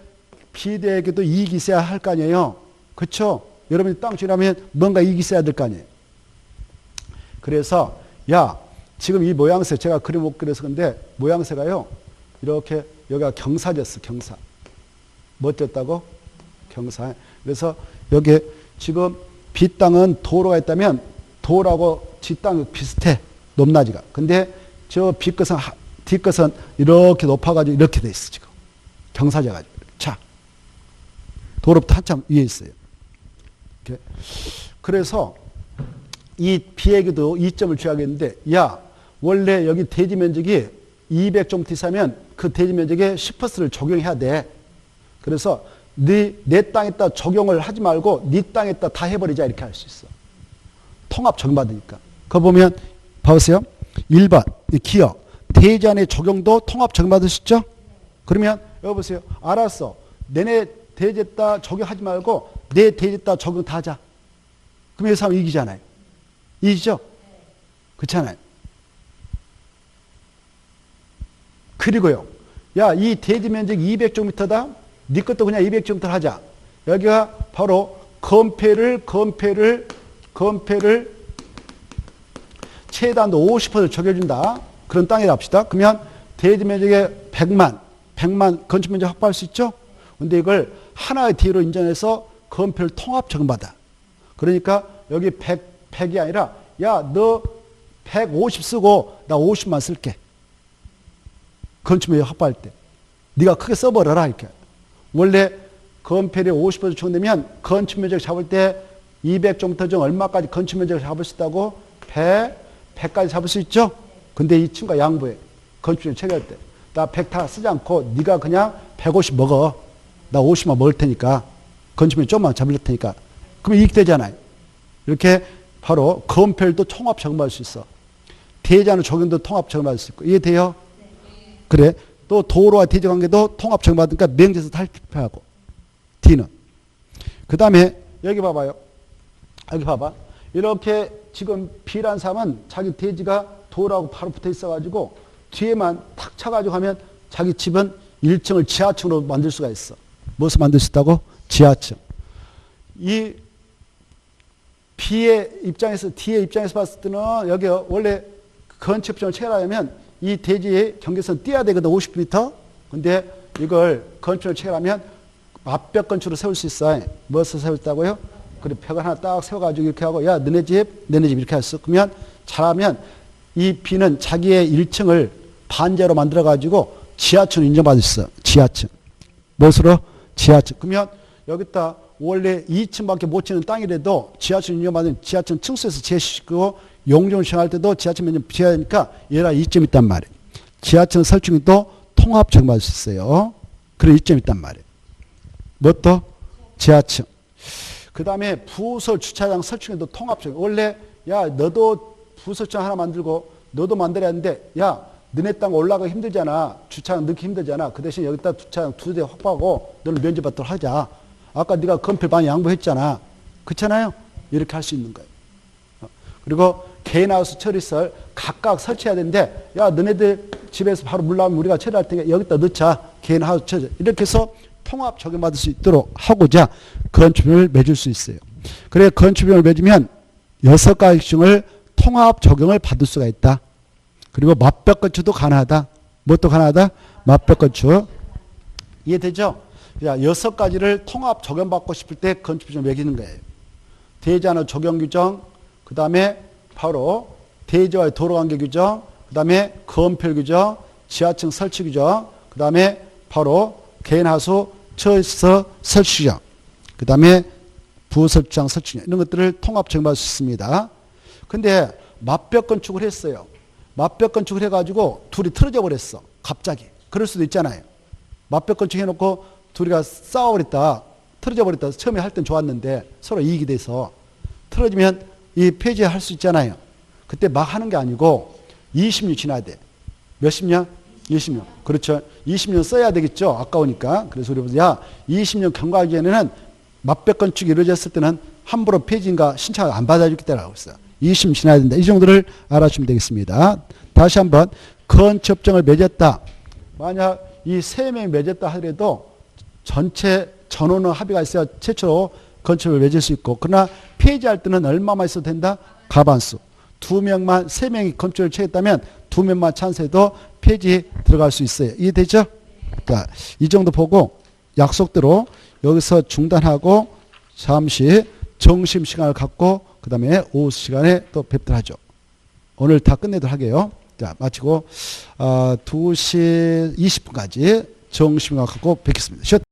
B대에게도 이익이 있어야 할 거 아니에요? 그렇죠? 여러분이 땅 주라면 뭔가 이익이 있어야 될 거 아니에요? 그래서 야, 지금 이 모양새 제가 그림 못 그려서 근데 모양새가요. 이렇게 여기가 경사졌어. 경사. 뭐 졌다고? 경사. 그래서 여기 지금 B 땅은 도로가 있다면 도로하고 G 땅이 비슷해. 높낮이가. 근데 저 B 것은 뒤끝은 이렇게 높아가지고 이렇게 돼 있어, 지금. 경사져가지고. 자, 도로부터 한참 위에 있어요. 이렇게. 그래서 이 B에게도 이점을 줘야겠는데, 야, 원래 여기 대지 면적이 200제곱미터 이상이면 그 대지 면적에 10%를 적용해야 돼. 그래서 내 땅에다 적용을 하지 말고 네 땅에다 다 해버리자, 이렇게 할 수 있어. 통합 적용받으니까. 그거 보면 봐보세요. 1번 기억 대지 안에 적용도 통합 적용받을 수 있죠. 그러면 여기 보세요. 알았어. 내내 대지에다 적용하지 말고 내 대지에다 적용 다 하자. 그럼 여기서 하면 이기잖아요. 이기죠? 그렇잖아요. 그리고요. 야, 이 대지 면적 200제곱미터다. 네 것도 그냥 200제곱미터 하자. 여기가 바로 건폐를 최대한도 50% 적용해준다. 그런 땅이라 합시다. 그러면 대지 면적에 100만 건축 면적 확보할 수 있죠? 근데 이걸 하나의 대로 인정해서 건폐를 통합 적용받아. 그러니까 여기 100이 아니라 야, 너 150 쓰고 나 50만 쓸게. 건축 면적 확보할 때. 네가 크게 써버려라, 이렇게. 원래 건폐율이 50% 적용되면 건축 면적 잡을 때 200제곱미터 중 얼마까지 건축 면적을 잡을 수 있다고? 100까지 잡을 수 있죠? 근데 이 친구가 양보해. 건축 면적 체결할 때. 나 100 다 쓰지 않고 네가 그냥 150 먹어. 나 50만 먹을 테니까. 건축 면적 조금만 잡을 테니까. 그러면 이익 되잖아요. 이렇게 바로 건폐율도 통합 적용받을 수 있어. 대지하는 적용도 통합 적용받을 수 있고. 이해돼요? 네. 그래. 또 도로와 대지 관계도 통합 적용받으니까 명제에서 탈피하고. D는. 그 다음에 여기 봐봐요. 여기 봐봐. 이렇게 지금 B란 사람은 자기 대지가 도로하고 바로 붙어 있어가지고 뒤에만 탁 차가지고 하면 자기 집은 1층을 지하층으로 만들 수가 있어. 무엇을 만들 수 있다고? 지하층. 이 B의 입장에서, D의 입장에서 봤을 때는 여기 원래 건축법정을 체결하려면 이 대지의 경계선 띄어야 되거든, 50m. 근데 이걸 건축을 체결하면 앞벽 건축으로 세울 수 있어. 무엇을 세웠다고요? 그리고 벽을 하나 딱 세워가지고 이렇게 하고, 야, 너네 집 이렇게 했어. 그러면 잘하면 이 B는 자기의 1층을 반제로 만들어가지고 지하층을 인정받을 수 있어. 지하층. 무엇으로? 지하층. 그러면 여기다 원래 2층밖에 못 치는 땅이라도 지하층 인정받으면 지하층 층수에서 제시고 용적을 시행할 때도 지하층 면적 비해야 하니까 얘가 이점이 있단 말이에요. 지하층 설치도 통합 적용받을 수 있어요. 그런 이점이 있단 말이에요. 뭣도? 지하층. 그 다음에 부설 주차장 설치도 통합 적용. 원래 야, 너도 부설주차장 하나 만들고 너도 만들어야 하는데, 야, 너네 땅 올라가기 힘들잖아. 주차장 넣기 힘들잖아. 그 대신 여기다 주차장 2대 확보하고 너는 면제받도록 하자. 아까 네가 건폐 많이 양보했잖아. 그렇잖아요. 이렇게 할 수 있는 거예요. 그리고 개인하우스 처리설 각각 설치해야 되는데, 야, 너네들 집에서 바로 물 나오면 우리가 처리할 테니까 여기다 넣자. 개인하우스 처리. 이렇게 해서 통합 적용받을 수 있도록 하고자 건축비용을 매줄 수 있어요. 그래, 건축비용을 매주면 6가지 중을 통합 적용을 받을 수가 있다. 그리고 맞벽 건축도 가능하다. 뭣도 가능하다? 맞벽 건축. 이해되죠? 자, 6가지를 통합 적용받고 싶을 때 건축비용을 매기는 거예요. 대지하는 적용 규정, 그 다음에 바로 대지와의 도로관계 규정, 그 다음에 건폐율 규정, 지하층 설치 규정, 그 다음에 바로 개인하수 처에서 설치 규정, 그 다음에 부설주차장 설치 규정, 이런 것들을 통합 적용받을 수 있습니다. 근데 맞벽 건축을 했어요. 맞벽 건축을 해가지고 둘이 틀어져 버렸어. 갑자기. 그럴 수도 있잖아요. 맞벽 건축 해놓고 둘이가 싸워버렸다. 틀어져 버렸다. 처음에 할 땐 좋았는데 서로 이익이 돼서 틀어지면 이 폐지할 수 있잖아요. 그때 막 하는 게 아니고 20년 지나야 돼. 몇십 년? 20년. 그렇죠. 20년 써야 되겠죠. 아까우니까. 그래서 우리 야, 20년 경과하기 전에는 맞벽 건축이 이루어졌을 때는 함부로 폐지인가 신청을 안 받아주겠다라고 했어요. 20년 지나야 된다. 이 정도를 알아주시면 되겠습니다. 다시 한번 건축법정을 맺었다. 만약 이 3명이 맺었다 하더라도 전체 전원은 합의가 있어야 최초로 건축을 맺을 수 있고, 그러나 폐지할 때는 얼마만 있어도 된다? 과반수. 2명만, 3명이 건축을 취했다면 2명만 찬성해도 폐지 들어갈 수 있어요. 이해되죠? 자, 이 정도 보고 약속대로 여기서 중단하고 잠시 점심시간을 갖고 그 다음에 오후 시간에 또 뵙도록 하죠. 오늘 다 끝내도록 하게요. 자, 마치고 2시 20분까지 정신과 갖고 뵙겠습니다. 샷.